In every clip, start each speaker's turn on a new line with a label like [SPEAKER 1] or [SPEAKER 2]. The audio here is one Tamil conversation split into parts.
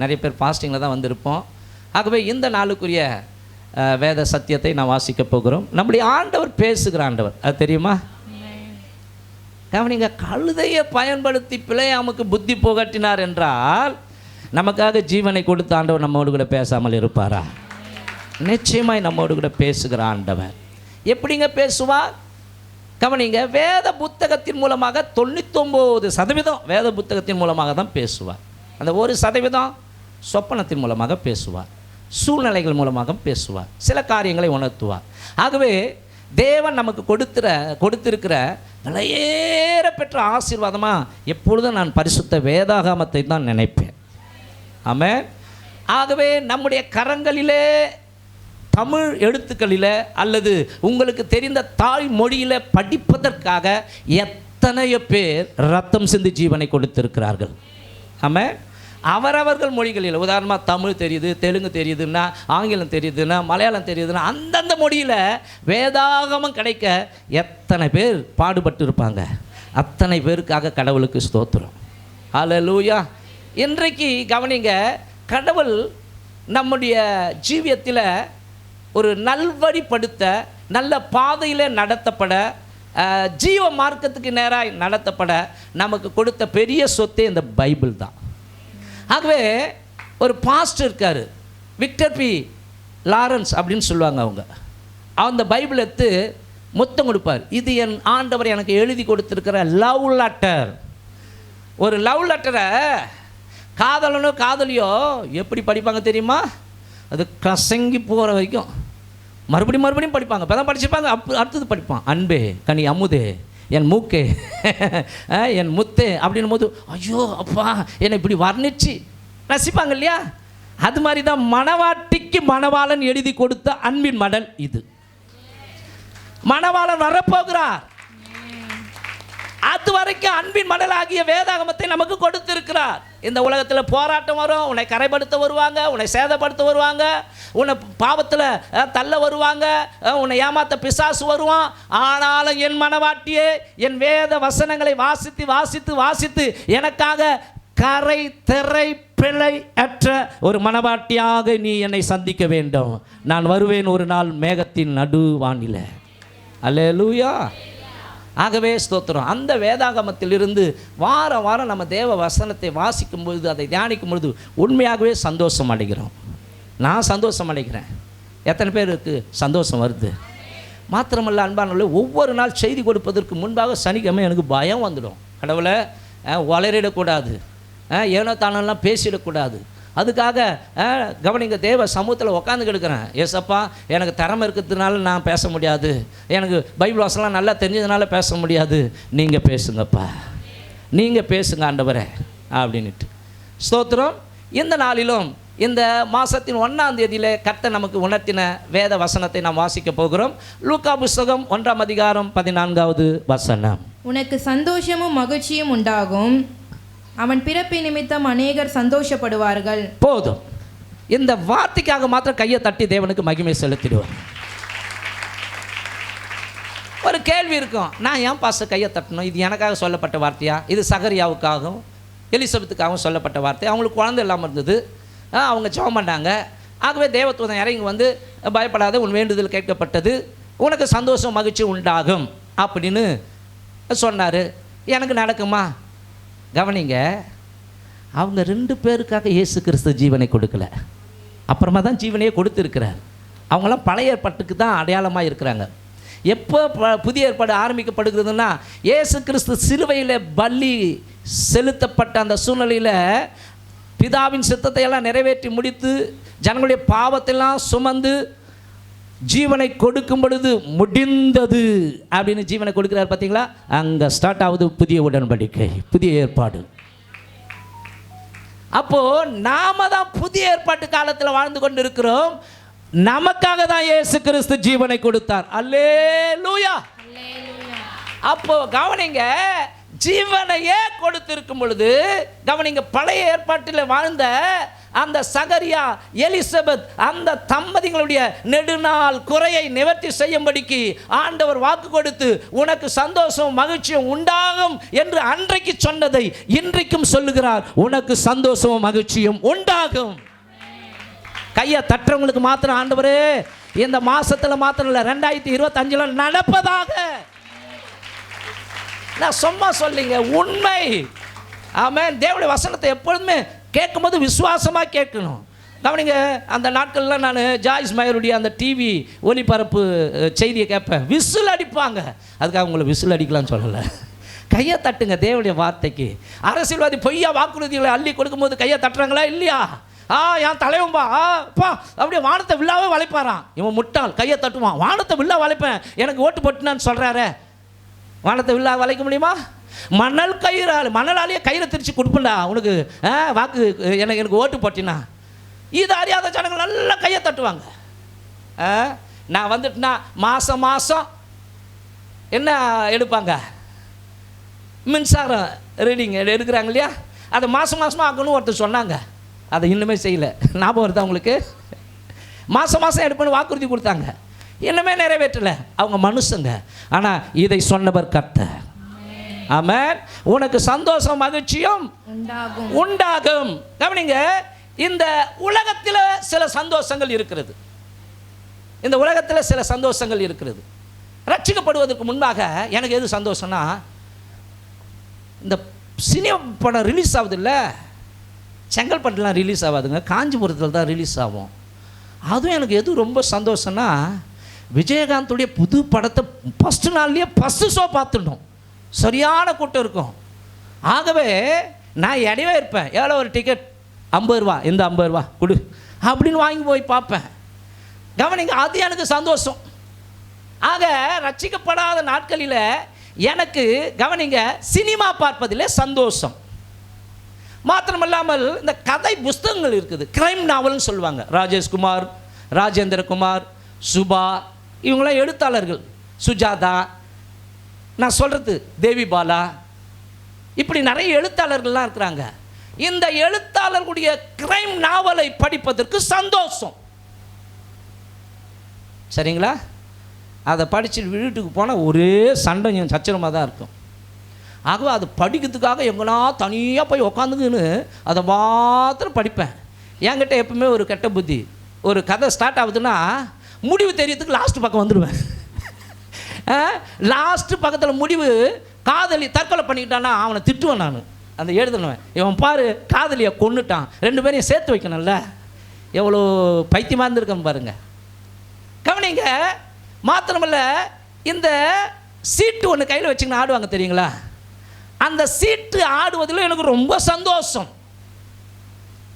[SPEAKER 1] நிறைய பேர் ஃபாஸ்டிங்கில் தான் வந்திருப்போம். ஆகவே இந்த நாளுக்குரிய வேத சத்தியத்தை நான் வாசிக்க போகிறோம். நம்முடைய ஆண்டவர் பேசுகிற ஆண்டவர், அது தெரியுமா? கவனிங்க, கழுதையை பயன்படுத்தி பிழையாமுக்கு புத்தி புகட்டினார் என்றால் நமக்காக ஜீவனை கொடுத்த ஆண்டவர் நம்மோடு கூட பேசாமல் இருப்பாரா? நிச்சயமாய் நம்மோடு கூட பேசுகிற ஆண்டவர். எப்படிங்க பேசுவார்? கவனிங்க, வேத புத்தகத்தின் மூலமாக 99% வேத புத்தகத்தின் மூலமாக தான் பேசுவார். அந்த 1% சொப்பனத்தின் மூலமாக பேசுவார், சூழ்நிலைகள் மூலமாக பேசுவார், சில காரியங்களை உணர்த்துவார். ஆகவே தேவன் நமக்கு கொடுத்திருக்கிற விலையேற பெற்ற ஆசீர்வாதமாக எப்பொழுதும் நான் பரிசுத்த வேதாகமத்தை தான் நினைப்பேன். ஆமென். ஆகவே நம்முடைய கரங்களிலே தமிழ் எழுத்துக்களில் அல்லது உங்களுக்கு தெரிந்த தாய்மொழியில் படிப்பதற்காக எத்தனையோ பேர் ரத்தம் சிந்தி ஜீவனை கொடுத்திருக்கிறார்கள். ஆமென். அவரவர்கள் மொழிகளில், உதாரணமாக தமிழ் தெரியுது, தெலுங்கு தெரியுதுன்னா, ஆங்கிலம் தெரியுதுன்னா, மலையாளம் தெரியுதுன்னா, அந்தந்த மொழியில் வேதாகமம் கிடைக்க எத்தனை பேர் பாடுபட்டு இருப்பாங்க. அத்தனை பேருக்காக கடவுளுக்கு ஸ்தோத்திரம். ஹல்லேலூயா. இன்றைக்கு கவனிங்க, கடவுள் நம்முடைய ஜீவியத்தில் ஒரு நல்வழிப்படுத்த, நல்ல பாதையில் நடத்தப்பட, ஜீவ மார்க்கத்துக்கு நேராக நடத்தப்பட நமக்கு கொடுத்த பெரிய சொத்தே இந்த பைபிள் தான். ஆகவே ஒரு பாஸ்டர் இருக்கார், விக்டர் பி லாரன்ஸ் அப்படின்னு சொல்லுவாங்க. அவங்க அந்த பைபிள் எடுத்து மொத்தம் கொடுப்பார். இது என் ஆண்டவர் எனக்கு எழுதி கொடுத்துருக்கிற லவ் லெட்டர். ஒரு லவ் லெட்டரை காதலனோ காதலியோ எப்படி படிப்பாங்க தெரியுமா? அது கசங்கி போகிற வரைக்கும் மறுபடியும் படிப்பாங்க. இப்போ தான் படிச்சிருப்பாங்க, அடுத்தது படிப்பான். அன்பே, கனி அமுதே, என் மூக்கே, என் முத்தே அப்படின்னும் போது ஐயோ அப்பா என்னை இப்படி வர்ணிச்சு ரசிப்பாங்க இல்லையா? அது மாதிரி தான் மணவாட்டிக்கு மணவாளன் எழுதி கொடுத்த அன்பின் மடல் இது. மணவாளன் வரப்போகிறார், அது வரைக்கும் அன்பின் மடலாகிய வேதாகமத்தை நமக்கு கொடுத்திருக்கிறார். இந்த உலகத்தில் போராட்டம் வரும், உன்னை கரைப்படுத்த வருவாங்க, உன்னை சேதப்படுத்த வருவாங்க, உன்னை பாவத்தில் தள்ள வருவாங்க, உன்னை ஏமாத்த பிசாசு வருவான். ஆனாலும் என் மனவாட்டியே, என் வேத வசனங்களை வாசித்து வாசித்து வாசித்து எனக்காக கரை திரை பிழை அற்ற ஒரு மனவாட்டியாக நீ என்னை சந்திக்க வேண்டும். நான் வருவேன் ஒரு நாள் மேகத்தின் நடுவானில. அல்லேலூயா. ஆகவே ஸ்தோத்திரம். அந்த வேதாகமத்திலிருந்து வாரம் வாரம் நம்ம தேவ வசனத்தை வாசிக்கும் பொழுது, அதை தியானிக்கும் பொழுது உண்மையாகவே சந்தோஷம் அடைகிறோம். நான் சந்தோஷம் அடைகிறேன். எத்தனை பேருக்கு சந்தோஷம் வருது? மாத்திரமல்ல அன்பானவர்களே, ஒவ்வொரு நாள் செய்தி கொடுப்பதற்கு முன்பாக சனிக்கிழமை எனக்கு பயம் வந்துடும். கடவுளை வளரிடக்கூடாது, ஏனோ தானெல்லாம் பேசிடக்கூடாது. அதுக்காக கவனிங்க, தேவ சமூகத்தில் உட்காந்து கிடக்கிறேன். ஏசப்பா, எனக்கு திறமை இருக்கிறதுனால நான் பேச முடியாது, எனக்கு பைபிள் வாசலாம் நல்லா தெரிஞ்சதுனால பேச முடியாது, நீங்கள் பேசுங்கப்பா, நீங்கள் பேசுங்க ஆண்டவரே அப்படின்ட்டு. ஸ்தோத்திரம். இந்த நாளிலும் இந்த மாதத்தின் 1ஆம் தேதியில் கர்த்தர் நமக்கு உணர்த்தின வேத வசனத்தை நாம் வாசிக்க போகிறோம். லூக்கா புஸ்தகம் 1ஆம் அதிகாரம் 14வது வசனம்.
[SPEAKER 2] உனக்கு சந்தோஷமும் மகிழ்ச்சியும் உண்டாகும், அவன் பிறப்பின் நிமித்தம் அநேகர் சந்தோஷப்படுவார்கள்.
[SPEAKER 1] போதும். இந்த வார்த்தைக்காக மாத்திரம் கையை தட்டி தேவனுக்கு மகிமை செலுத்திடுவார். ஒரு கேள்வி இருக்கும், நான் ஏன் பாஸ்டர் கையை தட்டணும்? இது எனக்காக சொல்லப்பட்ட வார்த்தையா? இது சகரியாவுக்காகவும் எலிசபெத்துக்காகவும் சொல்லப்பட்ட வார்த்தை. அவங்களுக்கு குழந்தை இல்லாமல் இருந்தது, அவங்க ஜெபம் பண்ணாங்க. ஆகவே தேவதூதன் இறங்கி வந்து, பயப்படாத, உன் வேண்டுதல் கேட்கப்பட்டது, உனக்கு சந்தோஷம் மகிழ்ச்சி உண்டாகும் அப்படின்னு சொன்னார். எனக்கு நடக்குமா? கவனிங்க, அவங்க 2 பேருக்காக இயேசு கிறிஸ்து ஜீவனை கொடுக்கல, அப்புறமா தான் ஜீவனையே கொடுத்துருக்கிறார். அவங்களாம் பழைய ஏற்பாட்டுக்கு தான் அடையாளமாக இருக்கிறாங்க. எப்போ புதிய ஏற்பாடு ஆரம்பிக்கப்படுகிறதுனா, இயேசு கிறிஸ்து சிலுவையில் பலி செலுத்தப்பட்ட அந்த சூழ்நிலையில் பிதாவின் சித்தத்தை எல்லாம் நிறைவேற்றி முடித்து ஜனங்களுடைய பாவத்தையெல்லாம் சுமந்து ஜீவனை கொடுக்கும் பொழுது முடிந்தது அப்படின்னு ஜீவனை கொடுக்கிறார். பார்த்தீங்களா? அங்கே ஸ்டார்ட் ஆகுது புதிய உடன்படிக்கை, புதிய ஏற்பாடு. அப்போ நாம தான் புதிய ஏற்பாட்டு காலத்தில் வாழ்ந்து கொண்டு இருக்கிறோம். நமக்காக தான் இயேசு கிறிஸ்து ஜீவனை கொடுத்தார். அல்லேலூயா. அப்போ கவனிங்க, ஜீவனையே கொடுத்திருக்கும் பொழுது கவனிங்க, பழைய ஏற்பாட்டில் வாழ்ந்த அந்த சகரியா எலிசபெத் அந்த தம்பதிகளுடைய நெடுநாள் குறையை நிவர்த்தி செய்யும்படிக்கு ஆண்டவர் வாக்கு கொடுத்து உனக்கு சந்தோஷம் மகிழ்ச்சியும் உண்டாகும் என்று அன்றைக்கு சொன்னதை இன்றைக்கும் சொல்லுகிறார். உனக்கு சந்தோஷமும் மகிழ்ச்சியும் உண்டாகும். கையை தட்டுறவங்களுக்கு மாத்திரம் ஆண்டவரே இந்த மாசத்துல மாத்திரம் இல்லை, 2025 நடப்பதாக. நான் சும்மா சொல்லிங்க, உண்மை. ஆமென். தேவனுடைய வசனத்தை எப்பொழுதுமே கேட்கும்போது விசுவாசமாக கேட்கணும். கவனிங்க, அந்த நாட்கள்லாம் நான் ஜாய்ஸ் மயருடைய அந்த டிவி ஒளிபரப்பு செய்தியை கேட்பேன். விசில் அடிப்பாங்க. அதுக்காக உங்களை விசில் அடிக்கலாம்னு சொல்லலை. கையை தட்டுங்க தேவனுடைய வார்த்தைக்கு. அரசியல்வாதி பொய்யா வாக்குறுதிகளை அள்ளி கொடுக்கும்போது கையை தட்டுறாங்களா இல்லையா? என் தலைவன்பா பா அப்படியே வானத்தை வில்லாவே வளைப்பாரான். இவன் முட்டாள் கையை தட்டுவான். வானத்தை வில்லா வளைப்பேன், எனக்கு ஓட்டு போட்டுனான்னு சொல்கிறாரே. வானத்தை வில்லா வளைக்க முடியுமா? மணலாலேயே கயிறை திரிச்சு கொடுப்பேன்டா உனக்கு வாக்கு, எனக்கு ஓட்டு போட்டினா. இது அறியாத ஜனங்கள் நல்லா கையை தட்டுவாங்க. நான் வந்துட்டுனா மாதம் என்ன எடுப்பாங்க, மின்சாரம் ரீடிங் எடுக்கிறாங்க இல்லையா, அதை மாதமாக ஆக்கணும்னு ஒருத்தர் சொன்னாங்க. அதை இன்னுமே செய்யலை. ஞாபகம் வருதா உங்களுக்கு? மாதம் எடுப்பேன்னு வாக்குறுதி கொடுத்தாங்க, இன்னுமே நிறைவேற்றலை. அவங்க மனுஷங்க. ஆனால் இதை சொன்னவர் கர்த்தர். ஆமென். உனக்கு சந்தோஷம் மகிழ்ச்சியும் உண்டாகும். கவனிங்க, இந்த உலகத்தில் சில சந்தோஷங்கள் இருக்கிறது. இந்த உலகத்தில் சில சந்தோஷங்கள் இருக்கிறது. ரட்சிக்கப்படுவதற்கு முன்பாக எனக்கு எது சந்தோஷம்னா, இந்த சினிமா படம் ரிலீஸ் ஆகுது இல்லை, செங்கல்பட்டுலாம் ரிலீஸ் ஆகாதுங்க, காஞ்சிபுரத்தில் தான் ரிலீஸ் ஆகும். அதுவும் எனக்கு எது ரொம்ப சந்தோஷம்னா, விஜயகாந்துடைய புது படத்தை ஃபஸ்ட்டு நாள்லேயே ஃபஸ்ட்டு ஷோ பார்த்துட்டோம். சரியான கூட்டம் இருக்கும். ஆகவே நான் இடையே இருப்பேன். எவ்வளோ ஒரு டிக்கெட்? 50 ரூபா. இந்த 50 ரூபா கொடு அப்படின்னு வாங்கி போய் பார்ப்பேன். கவனிங்க, அது எனக்கு சந்தோஷம். ஆக ரட்சிக்கப்படாத நாட்களில் எனக்கு கவனிங்க சினிமா பார்ப்பதில் சந்தோஷம். மாத்திரமல்லாமல் இந்த கதை புஸ்தகங்கள் இருக்குது, கிரைம் நாவல்னு சொல்லுவாங்க. ராஜேஷ்குமார், ராஜேந்திரகுமார், சுபா, இவங்களாம் எழுத்தாளர்கள். சுஜாதா, நான் சொல்கிறது தேவி பாலா, இப்படி நிறைய எழுத்தாளர்கள்லாம் இருக்கிறாங்க. இந்த எழுத்தாளர்களுடைய கிரைம் நாவலை படிப்பதற்கு சந்தோஷம். சரிங்களா? அதை படிச்சுட்டு வீட்டுக்கு போனால் ஒரே சண்டையும் சச்சரமாக தான் இருக்கும். ஆகவே அது படிக்கிறதுக்காக எங்கன்னா தனியாக போய் உக்காந்துக்குன்னு அதை மாத்திரம் படிப்பேன். என்கிட்ட எப்பவுமே ஒரு கெட்ட புத்தி, ஒரு கதை ஸ்டார்ட் ஆகுதுன்னா முடிவு தெரியறதுக்கு லாஸ்ட் பக்கம் வந்துடுவேன். லாஸ்ட்டு பக்கத்தில் முடிவு, காதலி தற்கொலை பண்ணிக்கிட்டான்னா அவனை திட்டுவேன். நான் அந்த எழுதுனவன், இவன் பாரு காதலியை கொன்னுட்டான், 2 பேரையும் சேர்த்து வைக்கணும்ல. எவ்வளோ பைத்தியமாக இருந்திருக்கேன் பாருங்க. கவனிங்க, மாத்திரமல்ல இந்த சீட்டு ஒன்று கையில் வச்சுக்கின்னு ஆடுவாங்க தெரியுங்களா? அந்த சீட்டு ஆடுவதில் எனக்கு ரொம்ப சந்தோஷம்.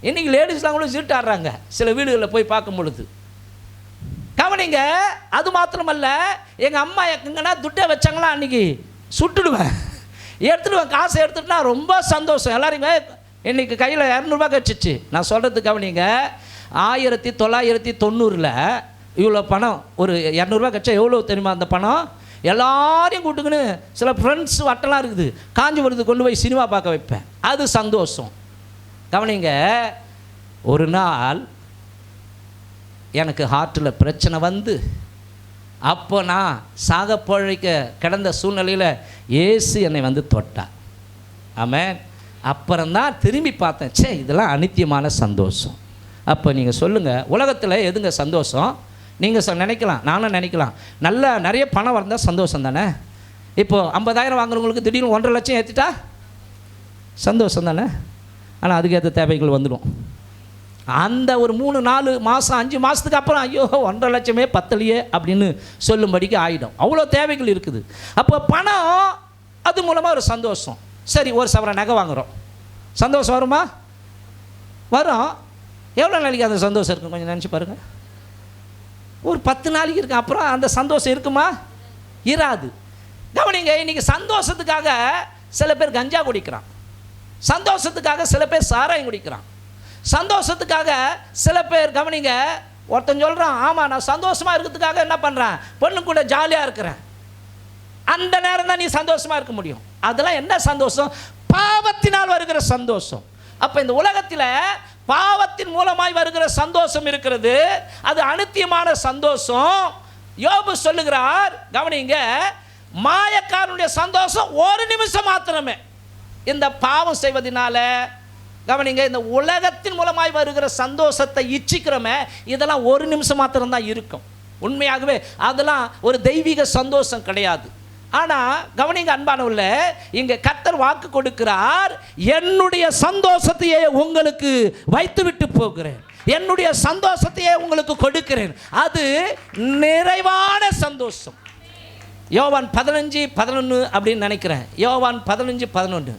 [SPEAKER 1] இன்றைக்கி லேடிஸ்லாம் கூட சீட்டு ஆடுறாங்க சில வீடுகளில் போய் பார்க்கும் பொழுது. கவனிங்க, அது மாத்திரமல்ல, எங்கள் அம்மா எங்கன்னா துட்டை வச்சாங்களா அன்றைக்கி சுட்டுடுவேன், எடுத்துடுவேன். காசை எடுத்துட்டுனா ரொம்ப சந்தோஷம். எல்லாருமே இன்றைக்கி கையில் 200 ரூபா கிடச்சிச்சு. நான் சொல்கிறது கவனிங்க, 1990 இவ்வளோ பணம், ஒரு 200 ரூபா கிடச்சா எவ்வளோ தெரியுமா? அந்த பணம் எல்லாரையும் கூட்டுக்குன்னு சில ஃப்ரெண்ட்ஸ் வட்டெல்லாம் இருக்குது, காஞ்சிபுரத்துக்கு கொண்டு போய் சினிமா பார்க்க வைப்பேன். அது சந்தோஷம். கவனிங்க, ஒரு நாள் எனக்கு ஹார்ட்டில் பிரச்சனை வந்து, அப்போ நான் சாக பொழைக்க கிடந்த சூழ்நிலையில் இயேசு என்னை வந்து தொட்டார். ஆமென். அப்புறம்தான் திரும்பி பார்த்தேன், சே இதெல்லாம் அநித்தியமான சந்தோஷம். அப்போ நீங்கள் சொல்லுங்கள், உலகத்தில் எதுங்க சந்தோஷம்? நீங்கள் நினைக்கலாம், நானும் நினைக்கலாம், நல்லா நிறைய பணம் வந்தால் சந்தோஷம் தானே. இப்போது 50,000 வாங்குறவங்களுக்கு திடீர்னு 1.5 லட்சம் ஏற்றிட்டா சந்தோஷம் தானே. ஆனால் அதுக்கேற்ற தேவைகள் வந்துடும். அந்த ஒரு 3-4 மாதம் 5 மாதத்துக்கு அப்புறம் ஐயோ 1.5 லட்சமே பத்தலையே அப்படின்னு சொல்லும்படிக்கு ஆகிடும். அவ்வளோ தேவைகள் இருக்குது. அப்போ பணம் அது மூலமாக ஒரு சந்தோஷம். சரி, ஒரு சவர நகை வாங்குகிறோம், சந்தோஷம் வருமா? வரும். எவ்வளோ நாளைக்கு அந்த சந்தோஷம் இருக்கும் கொஞ்சம் நினச்சி பாருங்கள். ஒரு 10 நாளைக்கு இருக்கும். அப்புறம் அந்த சந்தோஷம் இருக்குமா? இராது. கவனிங்க, இன்றைக்கி சந்தோஷத்துக்காக சில பேர் கஞ்சா குடிக்கிறான், சந்தோஷத்துக்காக சில பேர் சாராயம் குடிக்கிறான், சந்தோஷத்துக்காக சில பேர் கவனிங்க, ஒருத்தன் சொல்கிறான் ஆமாம் நான் சந்தோஷமாக இருக்கிறதுக்காக என்ன பண்ணுறேன், பொண்ணு கூட ஜாலியாக இருக்கிறேன். அந்த நேரம் தான் நீ சந்தோஷமாக இருக்க முடியும். அதெல்லாம் என்ன சந்தோஷம்? பாவத்தினால் வருகிற சந்தோஷம். அப்போ இந்த உலகத்தில் பாவத்தின் மூலமாய் வருகிற சந்தோஷம் இருக்கிறது, அது அநித்தியமான சந்தோஷம். யோபு சொல்லுகிறார், கவனிங்க, மாயக்காரனுடைய சந்தோஷம் ஒரு நிமிஷம் மாத்திரமே. இந்த பாவம் செய்வதனால, கவனிங்க, இந்த உலகத்தின் மூலமாய் வருகிற சந்தோஷத்தை இச்சிக்கிறோமே, இதெல்லாம் ஒரு நிமிஷம் மாத்திரம்தான் இருக்கும். உண்மையாகவே அதெல்லாம் ஒரு தெய்வீக சந்தோஷம் கிடையாது. ஆனால் கவனிங்க அன்பானவர்களே, இங்கே கர்த்தர் வாக்கு கொடுக்கிறார், என்னுடைய சந்தோஷத்தையே உங்களுக்கு வைத்துவிட்டு போகிறேன், என்னுடைய சந்தோஷத்தையே உங்களுக்கு கொடுக்கிறேன், அது நிறைவான சந்தோஷம். யோவான் 15:11 அப்படின்னு நினைக்கிறேன். யோவான் 15:11.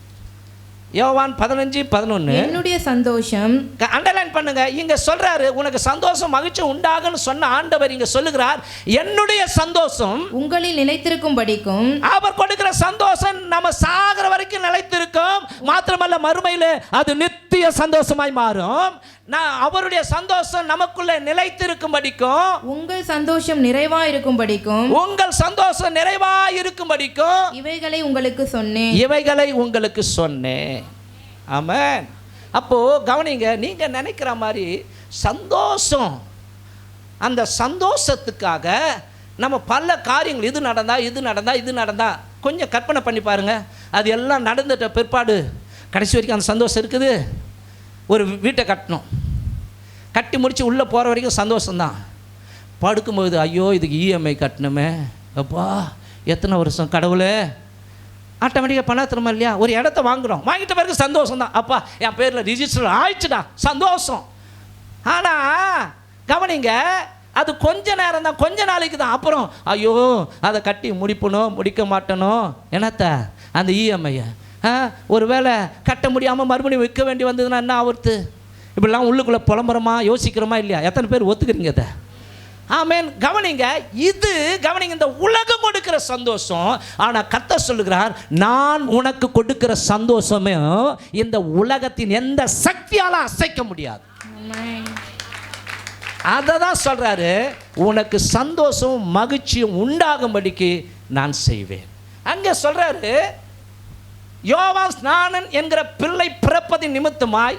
[SPEAKER 1] யோவான் 15:11.
[SPEAKER 2] என்னுடைய சந்தோஷம்,
[SPEAKER 1] அண்டர்லைன் பண்ணுங்க. இங்க சொல்றாரு, உனக்கு சந்தோஷம் மகிழ்ச்சி உண்டாகுன்னு சொன்ன ஆண்டவர் இங்க சொல்லுகிறார், என்னுடைய சந்தோஷம்
[SPEAKER 2] உங்களில் நிலைத்திருக்கும் படிக்கும்.
[SPEAKER 1] அவர் கொடுக்கிற சந்தோஷம் நம்ம சாகிற வரைக்கும் நிலைத்திருக்கும். மாத்திரமல்ல, மறுமையில அது நித்திய சந்தோஷமாய் மாறும். நான் அவருடைய சந்தோஷம் நமக்குள்ள நிலைத்திருக்கும் படிக்கும்.
[SPEAKER 2] உங்கள் சந்தோஷம் நிறைவா இருக்கும் படிக்கும்.
[SPEAKER 1] உங்கள் சந்தோஷம் நிறைவா இருக்கும் படிக்கும்.
[SPEAKER 2] இவைகளை உங்களுக்கு சொன்னேன்.
[SPEAKER 1] இவைகளை உங்களுக்கு சொன்னேன். ஆமென். அப்போ கவனிங்க, நீங்க நினைக்கிற மாதிரி சந்தோஷம், அந்த சந்தோஷத்துக்காக நம்ம பல காரியங்கள், இது நடந்தா கொஞ்சம் கற்பனை பண்ணி பாருங்க. அது எல்லாம் நடந்துட்ட பிற்பாடு கடைசி வரைக்கும் அந்த சந்தோஷம் இருக்குது. ஒரு வீட்டை கட்டணும், கட்டி முடித்து உள்ளே போகிற வரைக்கும் சந்தோஷம்தான். படுக்கும்போது ஐயோ இதுக்கு இஎம்ஐ கட்டணுமே, அப்பா எத்தனை வருஷம் கடவுளே. ஆட்டோமேட்டிக்காக பணம் தருமா இல்லையா? ஒரு இடத்த வாங்குகிறோம், வாங்கிட்ட பிறகு சந்தோஷம் தான், அப்பா என் பேரில் ரிஜிஸ்டர் ஆயிடுச்சுடா, சந்தோஷம். ஆனால் கவனிங்க, அது கொஞ்ச நேரம் தான், கொஞ்ச நாளைக்கு தான். அப்புறம் ஐயோ அதை கட்டி முடிக்க மாட்டேனோ, என்னத்த அந்த இஎம்ஐயை ஒரு வேளை கட்ட முடியாமல் மறுபடியும் விற்க வேண்டி வந்ததுன்னா என்ன ஆகுறது? இப்படிலாம் உள்ளுக்குள்ளே புலம்புறமா, யோசிக்கிறோமா இல்லையா? எத்தனை பேர் ஒத்துக்கிறீங்க அதை? ஆமென். கவனிங்க, இது கவனிங்க, இந்த உலகம் கொடுக்கிற சந்தோஷம். ஆனால் கர்த்தர் சொல்லுகிறார், நான் உனக்கு கொடுக்கிற சந்தோஷமே இந்த உலகத்தின் எந்த சக்தியால அசைக்க முடியாது. அதை தான் சொல்றாரு, உனக்கு சந்தோஷம் மகிழ்ச்சியும் உண்டாகும்படிக்கு நான் செய்வேன். அங்கே சொல்றாரு, யோவான் ஸ்நானன் என்கிற பிள்ளை பிறப்பதின் நிமித்தமாய்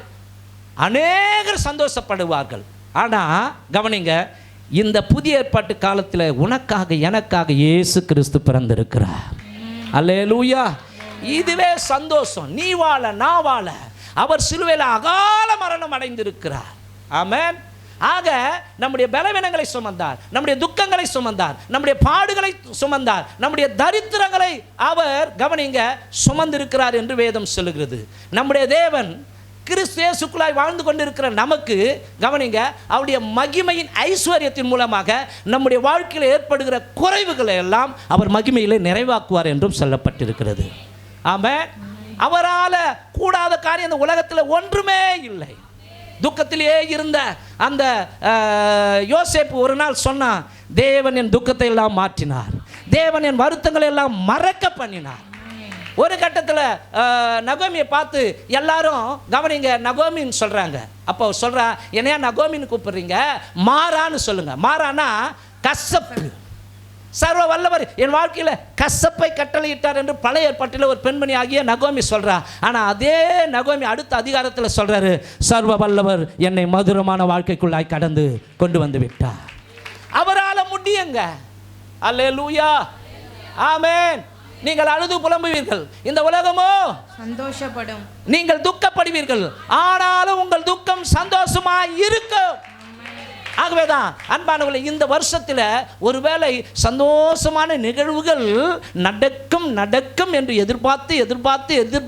[SPEAKER 1] அநேகர் சந்தோஷப்படுவார்கள். ஆனால் கவனிங்க, இந்த புதிய ஏற்பாட்டு காலத்தில் உனக்காக எனக்காக இயேசு கிறிஸ்து பிறந்திருக்கிறார். அல்லேலூயா. இதுவே சந்தோஷம். நீ வாழ நான் வாழ அவர் சிலுவையில் அகால மரணம் அடைந்திருக்கிறார். ஆமென். ஆக நம்முடைய பலவீனங்களை சுமந்தார், நம்முடைய துக்கங்களை சுமந்தார், நம்முடைய பாடுகளை சுமந்தார், நம்முடைய தரித்திரங்களை அவர் கவனிங்க சுமந்திருக்கிறார் என்று வேதம் சொல்லுகிறது. நம்முடைய தேவன் கிறிஸ்து இயேசுக்குள்ளாய் வாழ்ந்து கொண்டிருக்கிற நமக்கு கவனிங்க, அவருடைய மகிமையின் ஐஸ்வர்யத்தின் மூலமாக நம்முடைய வாழ்க்கையில் ஏற்படுகிற குறைவுகளை எல்லாம் அவர் மகிமையிலே நிறைவாக்குவார் என்றும் சொல்லப்பட்டிருக்கிறது. ஆமென். அவரால் கூடாத காரியம் இந்த உலகத்தில் ஒன்றுமே இல்லை. துக்கத்திலேயே இருந்த அந்த யோசேப்பு ஒரு நாள் சொன்னான், தேவன் என் துக்கத்தை எல்லாம் மாற்றினார், தேவன் என் வருத்தங்களை எல்லாம் மறக்க பண்ணினார். ஒரு கட்டத்தில் நகோமியை பார்த்து எல்லாரும் கவனிங்க நகோமின்னு சொல்கிறாங்க. அப்போ சொல்கிறா, என்னையா நகோமின்னு கூப்பிடுறீங்க, மாறான்னு சொல்லுங்க. மாறானா கசப்பு. சர்வ வல்லவர் என் வாழ்க்கையில் கசப்பை கட்டளையிட்டார் என்று பழைய ஏற்பாட்டில் ஒரு பெண்மணி ஆகிய நகோமி சொல்கிறா. ஆனால் அதே நகோமி அடுத்த அதிகாரத்தில் சொல்கிறாரு, சர்வ வல்லவர் என்னை மதுரமான வாழ்க்கைக்குள்ளாய் கடந்து கொண்டு வந்து விட்டார். அவரால் முடியுங்க. அல்லேலூயா. ஆமென். நீங்கள் அழுது புலம்புவீர்கள், இந்த உலகமோ
[SPEAKER 2] சந்தோஷப்படும்.
[SPEAKER 1] நீங்கள் துக்கப்படுவீர்கள், ஆனாலும் உங்கள் துக்கம் சந்தோஷமாய் இருக்கும். ஆகவேதான் அன்பானவர்களே, இந்த வருஷத்தில் ஒருவேளை சந்தோஷமான நிகழ்வுகள் நடக்கும் என்று எதிர்பார்த்து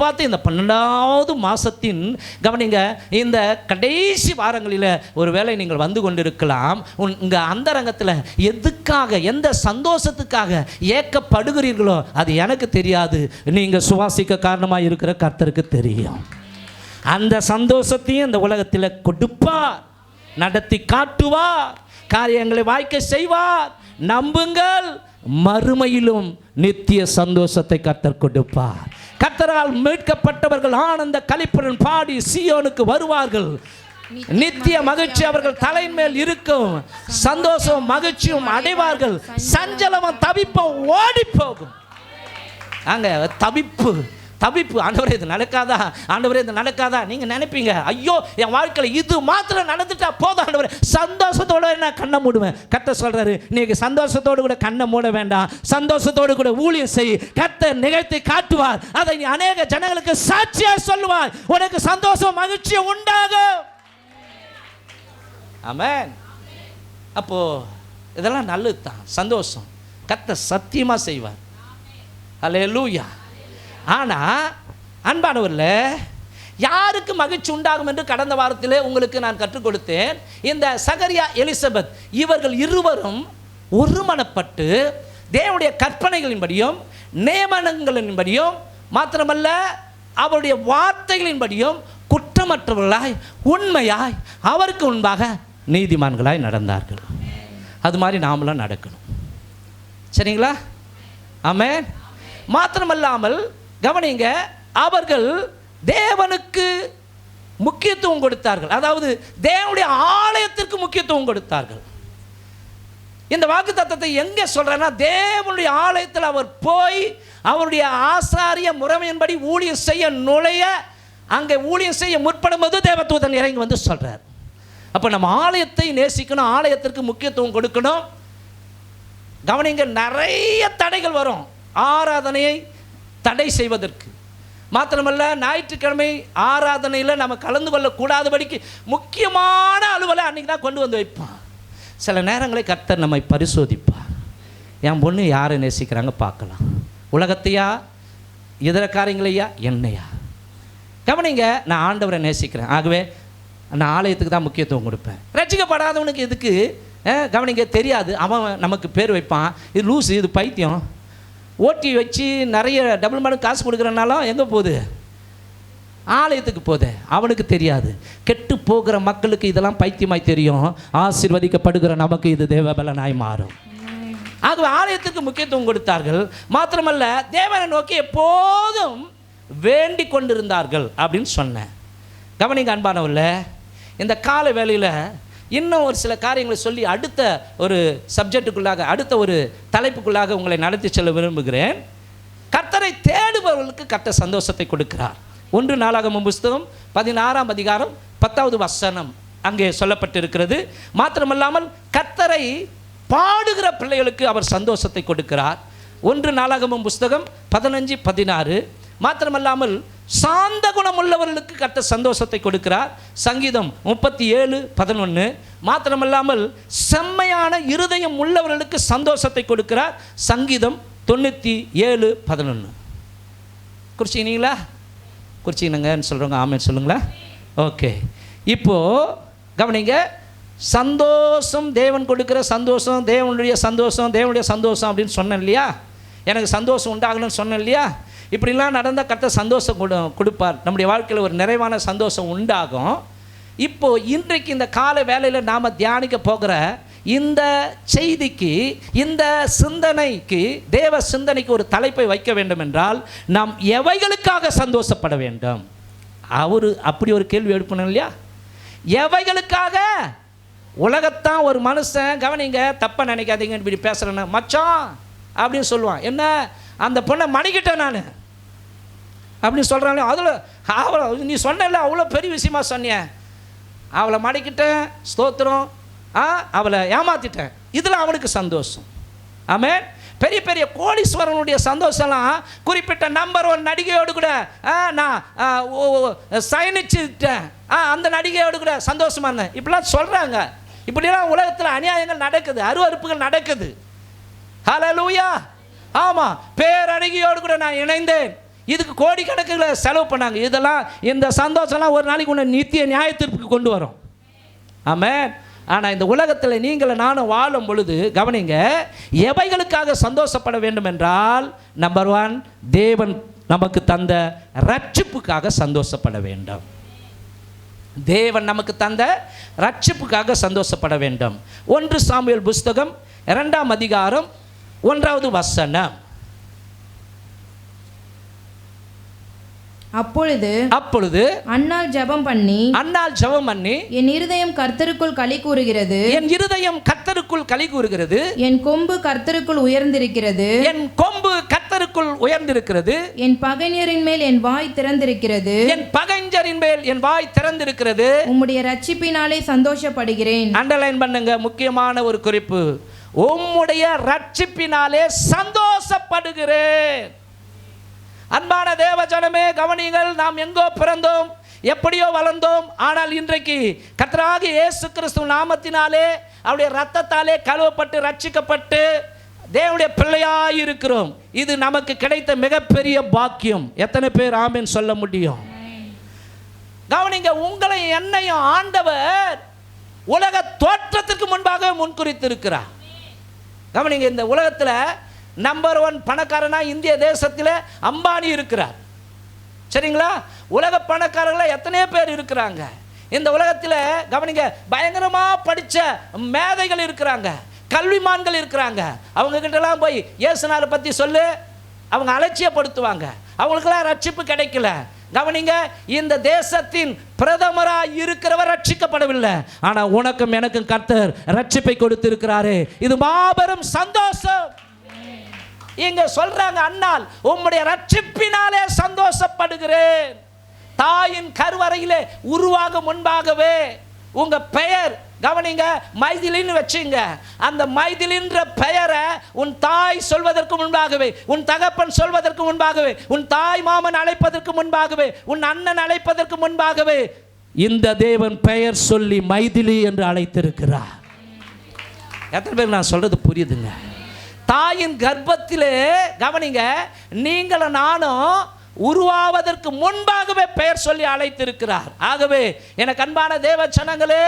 [SPEAKER 1] இந்த 12வது மாதத்தின் கவனிங்க இந்த கடைசி வாரங்களில் ஒருவேளை நீங்கள் வந்து கொண்டிருக்கலாம். உங்கள் அந்தரங்கத்தில் எதுக்காக, எந்த சந்தோஷத்துக்காக ஏக்கப்படுகிறீர்களோ அது எனக்கு தெரியாது, நீங்கள் சுவாசிக்க காரணமாக இருக்கிற கர்த்தருக்கு தெரியும். அந்த சந்தோஷத்தையும் இந்த உலகத்தில் கொடுப்பார், நடத்தி காட்டுவார், காரியங்களை வாய்க்க செய்வார். நம்புங்கள், மறுமையிலும் நித்திய சந்தோஷத்தை கர்த்தர் கொடுப்பார். கர்த்தரால் மீட்கப்பட்டவர்கள் ஆனந்த களிப்புடன் பாடி சீயோனுக்கு வருவார்கள். நித்திய மகிழ்ச்சி அவர்கள் தலையின் மேல் இருக்கும். சந்தோஷம் மகிழ்ச்சியும் அடைவார்கள். சஞ்சலமும் தவிப்பும் ஓடி போகும். அங்கே தவிப்பு ஆண்டவரே இது நடக்காதா, ஆண்டவரே இது நடக்காதா. நீங்கள் நினைப்பீங்க, ஐயோ என் வாழ்க்கையில் இது மாத்திரம் நடந்துட்டா போதும் ஆண்டவரே, சந்தோஷத்தோடு நான் கண்ணை மூடுவேன். கர்த்தர் சொல்கிறாரு, நீங்கள் சந்தோஷத்தோடு கூட கண்ணை மூட வேண்டாம், சந்தோஷத்தோடு கூட ஊழியம் செய். கர்த்தர் நிகழ்த்தி காட்டுவார், அதை நீ அநேக ஜனங்களுக்கு சாட்சியாக சொல்லுவார், உனக்கு சந்தோஷம் மகிழ்ச்சி உண்டாகும். ஆமென். அப்போ இதெல்லாம் நல்லது தான், சந்தோஷம். கர்த்தர் சத்தியமாக செய்வார். அல்லேலூயா. ஆனால் அன்பானவர்களே, யாருக்கு மகிழ்ச்சி உண்டாகும் என்று கடந்த வாரத்திலே உங்களுக்கு நான் கற்றுக் கொடுத்தேன். இந்த சகரியா எலிசபெத் இவர்கள் இருவரும் ஒருமனப்பட்டு தேவனுடைய கற்பனைகளின்படியும் நியமனங்களின்படியும் மாத்திரமல்ல அவருடைய வார்த்தைகளின்படியும் குற்றமற்றவர்களாய் உண்மையாய் அவருக்கு முன்பாக நீதிமான்களாய் நடந்தார்கள். அது மாதிரி நாமளும் நடக்கணும். சரிங்களா? ஆமென். மாத்திரமல்லாமல் கவனிங்க, அவர்கள் தேவனுக்கு முக்கியத்துவம் கொடுத்தார்கள். அதாவது தேவனுடைய ஆலயத்திற்கு முக்கியத்துவம் கொடுத்தார்கள். இந்த வாக்குத்தத்தத்தை எங்கே சொல்றேன்னா, தேவனுடைய ஆலயத்தில் அவர் போய் அவருடைய ஆசாரிய முறைமையின்படி ஊழியம் செய்ய நுழைய, அங்கே ஊழியம் செய்ய முற்படும்போது தேவதூதன் இறங்கி வந்து சொல்றார். அப்போ நம்ம ஆலயத்தை நேசிக்கணும், ஆலயத்திற்கு முக்கியத்துவம் கொடுக்கணும். கவனிங்க, நிறைய தடைகள் வரும் ஆராதனையை தடை செய்வதற்கு. மாத்திரமல்ல, ஞாயிற்றுக்கிழமை ஆராதனையில் நம்ம கலந்து கொள்ளக்கூடாதபடிக்கு முக்கியமான அலுவலை அன்றைக்கி தான் கொண்டு வந்து வைப்பான். சில நேரங்களில் கர்த்தர் நம்மை பரிசோதிப்பார். என் பொண்ணு யாரை நேசிக்கிறாங்க பார்க்கலாம், உலகத்தையா இதர காரியங்களையா என்னையா. கவனிங்க, நான் ஆண்டவரை நேசிக்கிறேன், ஆகவே நான் ஆலயத்துக்கு தான் முக்கியத்துவம் கொடுப்பேன். ரட்சிக்கப்படாதவனுக்கு இதுக்கு கவனிங்க தெரியாது, அவன் நமக்கு பேர் வைப்பான், இது லூஸு, இது பைத்தியம், ஓட்டி வச்சு நிறைய டபுள் மடங்கு காசு கொடுக்குறனாலும் எங்கே போகுது, ஆலயத்துக்கு போகுது. அவனுக்கு தெரியாது. கெட்டு போகிற மக்களுக்கு இதெல்லாம் பைத்தியமாய் தெரியும், ஆசீர்வதிக்கப்படுகிற நமக்கு இது தேவபலனாய் மாறும். ஆகவே ஆலயத்துக்கு முக்கியத்துவம் கொடுத்தார்கள். மாத்திரமல்ல, தேவனை நோக்கி எப்போதும் வேண்டிக் கொண்டிருந்தார்கள் அப்படின்னு சொன்னேன். கவனிங்க அன்பானவர்களே, இந்த கால வேளையில் இன்னும் ஒரு சில காரியங்களை சொல்லி அடுத்த ஒரு சப்ஜெக்டுக்குள்ளாக, அடுத்த ஒரு தலைப்புக்குள்ளாக உங்களை நடத்தி செல்ல விரும்புகிறேன். கர்த்தரை தேடுபவர்களுக்கு கர்த்தர் சந்தோஷத்தை கொடுக்கிறார். 1 நாளாகமம் புஸ்தகம் 16ஆம் அதிகாரம் 10வது வசனம் அங்கே சொல்லப்பட்டிருக்கிறது. மாத்திரமல்லாமல் கர்த்தரை பாடுகிற பிள்ளைகளுக்கு அவர் சந்தோஷத்தை கொடுக்கிறார். 1 நாளாகமம் புஸ்தகம் 15-16. மாத்திரமல்லாமல் சாந்த குணம் உள்ளவர்களுக்கு கர்த்தர் சந்தோஷத்தை கொடுக்கிறார். சங்கீதம் 37:11. மாத்திரமல்லாமல் செம்மையான இருதயம் உள்ளவர்களுக்கு சந்தோஷத்தை கொடுக்கிறார். சங்கீதம் 97:11. குறிச்சிங்களா? குறிச்சிங்கன்னு சொல்கிறவங்க ஆமென் சொல்லுங்களா? ஓகே. இப்போது கவனிங்க, சந்தோஷம் தேவன் கொடுக்குற சந்தோஷம், தேவனுடைய சந்தோஷம் அப்படின்னு சொன்னேன் இல்லையா? எனக்கு சந்தோஷம் உண்டாகணும்னு சொன்னேன் இல்லையா? இப்படிலாம் நடந்தால் கர்த்தர் சந்தோஷம் கொடுப்பார், நம்முடைய வாழ்க்கையில் ஒரு நிறைவான சந்தோஷம் உண்டாகும். இப்போது இன்றைக்கு இந்த கால வேளையில் நாம் தியானிக்க போகிற இந்த செய்திக்கு, இந்த சிந்தனைக்கு, தேவ சிந்தனைக்கு ஒரு தலைப்பை வைக்க வேண்டும் என்றால் நாம் எவைகளுக்காக சந்தோஷப்பட வேண்டும்? அவர் அப்படி ஒரு கேள்வி எடுக்கணும் இல்லையா? எவைகளுக்காக? உலகத்தான் ஒரு மனுஷன், கவனிங்க, தப்பாக நினைக்காதீங்க, இப்படி பேசுகிறேன்னா மச்சான் அப்படின்னு சொல்லுவான். என்ன, அந்த பொண்ணை மணிக்கிட்டேன் நான் அப்படின்னு சொல்கிறாங்க. அதில் அவளை நீ சொன்னல, அவ்வளோ பெரிய விஷயமா சொன்னிய, அவளை மடிக்கிட்டேன், ஸ்தோத்திரம், அவளை ஏமாற்றிட்டேன், இதில் அவனுக்கு சந்தோஷம். ஆமென். பெரிய பெரிய கோடீஸ்வரனுடைய சந்தோஷம்லாம் குறிப்பிட்ட நம்பர் 1 நடிகையோடு கூட நான் சயனிச்சுட்டேன், அந்த நடிகையோடு கூட சந்தோஷமா இருந்தேன், இப்படிலாம் சொல்கிறாங்க. இப்படிலாம் உலகத்தில் அநியாயங்கள் நடக்குது, அருவருப்புகள் நடக்குது. ஹல்லேலூயா. ஆமாம், பேரழகியோடு கூட நான் இணைந்தேன், இதுக்கு கோடிக்கணக்கில் செலவு பண்ணாங்க. இதெல்லாம், இந்த சந்தோஷம்லாம் ஒரு நாளைக்கு உன்னை நித்திய நியாயத்திற்கு கொண்டு வரும். ஆமென். ஆனால் இந்த உலகத்தில் நீங்களும் நானும் வாழும் பொழுது கவனிங்க, எவைகளுக்காக சந்தோஷப்பட வேண்டும் என்றால், நம்பர் 1, தேவன் நமக்கு தந்த ரட்சிப்புக்காக சந்தோஷப்பட வேண்டும். தேவன் நமக்கு தந்த ரட்சிப்புக்காக சந்தோஷப்பட வேண்டும். 1 சாமுவேல் புஸ்தகம் 2ஆம் அதிகாரம் 1வது வசனம். அப்பொழுது
[SPEAKER 2] அன்னாள் ஜெபம் பண்ணி
[SPEAKER 1] என்
[SPEAKER 2] இருதயம் கர்த்தருக்குள் களி கூறுகிறது,
[SPEAKER 1] என் கொம்பு கர்த்தருக்குள்
[SPEAKER 2] உயர்ந்திருக்கிறது,
[SPEAKER 1] கர்த்தருக்குள் உயர்ந்திருக்கிறது.
[SPEAKER 2] என் பகைஞரின் மேல் என் வாய் திறந்திருக்கிறது.
[SPEAKER 1] என் பகைஞரின் மேல் என் வாய் திறந்திருக்கிறது.
[SPEAKER 2] உம்முடைய ரட்சிப்பினாலே சந்தோஷப்படுகிறேன்.
[SPEAKER 1] அண்டர்லைன் பண்ணுங்க, முக்கியமான ஒரு குறிப்பு. உம்முடைய ரட்சிப்பினாலே சந்தோஷப்படுகிறேன். அன்பான தேவ ஜனமே கவனிங்கள். நாம் எங்கோ பிறந்தோம், எப்படியோ வளர்ந்தோம். ஆனால் இன்றைக்கு கர்த்தராகிய இயேசு கிறிஸ்து நாமத்தினாலே அவருடைய இரத்தத்தாலே கழுவப்பட்டு ரட்சிக்கப்பட்டு தேவனுடைய பிள்ளையாய் இருக்கிறோம். இது நமக்கு கிடைத்த மிகப்பெரிய பாக்கியம். எத்தனை பேர் ஆமென் சொல்ல முடியும்? கவனிங்க, உங்களை என்னையும் ஆண்டவர் உலக தோற்றத்திற்கு முன்பாக முன்குறித்திருக்கிறார். கவனிங்க, இந்த உலகத்தில் நம்பர் 1 பணக்காரனா இந்திய தேசத்தில் அம்பானி இருக்கிறார். சரிங்களா? உலக பணக்காரர்கள் எத்தனையோ பேர் இருக்கிறாங்க இந்த உலகத்தில். கவனிங்க, பயங்கரமாக படித்த மேதைகள் இருக்கிறாங்க, கல்விமான்கள் இருக்கிறாங்க. அவங்க கிட்டலாம் போய் இயேசுநாதரை பற்றி சொல்லு, அவங்க அலட்சியப்படுத்துவாங்க. அவங்களுக்கெல்லாம் ரட்சிப்பு கிடைக்கல. கவனிங்க, இந்த தேசத்தின் பிரதமராக இருக்கிறவர் ரட்சிக்கப்படவில்லை. ஆனால் உனக்கும் எனக்கும் கர்த்தர் ரட்சிப்பை கொடுத்திருக்கிறாரே, இது மாபெரும் சந்தோஷம். இங்க சொல்றாங்க, அண்ணால் உம்முடைய ரட்சிப்பினாலே சந்தோஷப்படுகிறேன். தாயின் கருவறையிலே உருவாக முன்பாகவே உங்க பெயர், கவனிங்க, மைதிலின்னு வச்சுங்க. அந்த மைதிலின்ற பெயரை உன் தாய் சொல்வதற்கு முன்பாகவே, உன் தகப்பன் சொல்வதற்கு முன்பாகவே, உன் தாய் மாமன் அழைப்பதற்கு முன்பாகவே, உன் அண்ணன் அழைப்பதற்கு முன்பாகவே இந்த தேவன் பெயர் சொல்லி மைதிலி என்று அழைத்திருக்கிறார். எத்தனை பேர் நான் சொல்றது புரியுதுங்க? தாயின் கர்ப்பத்திலே கவனிங்க, நீங்களும் நானும் உருவாவதற்கு முன்பாகவே பெயர் சொல்லி அழைத்திருக்கிறார். ஆகவே எனக்கு அன்பான தேவ ஜனங்களே,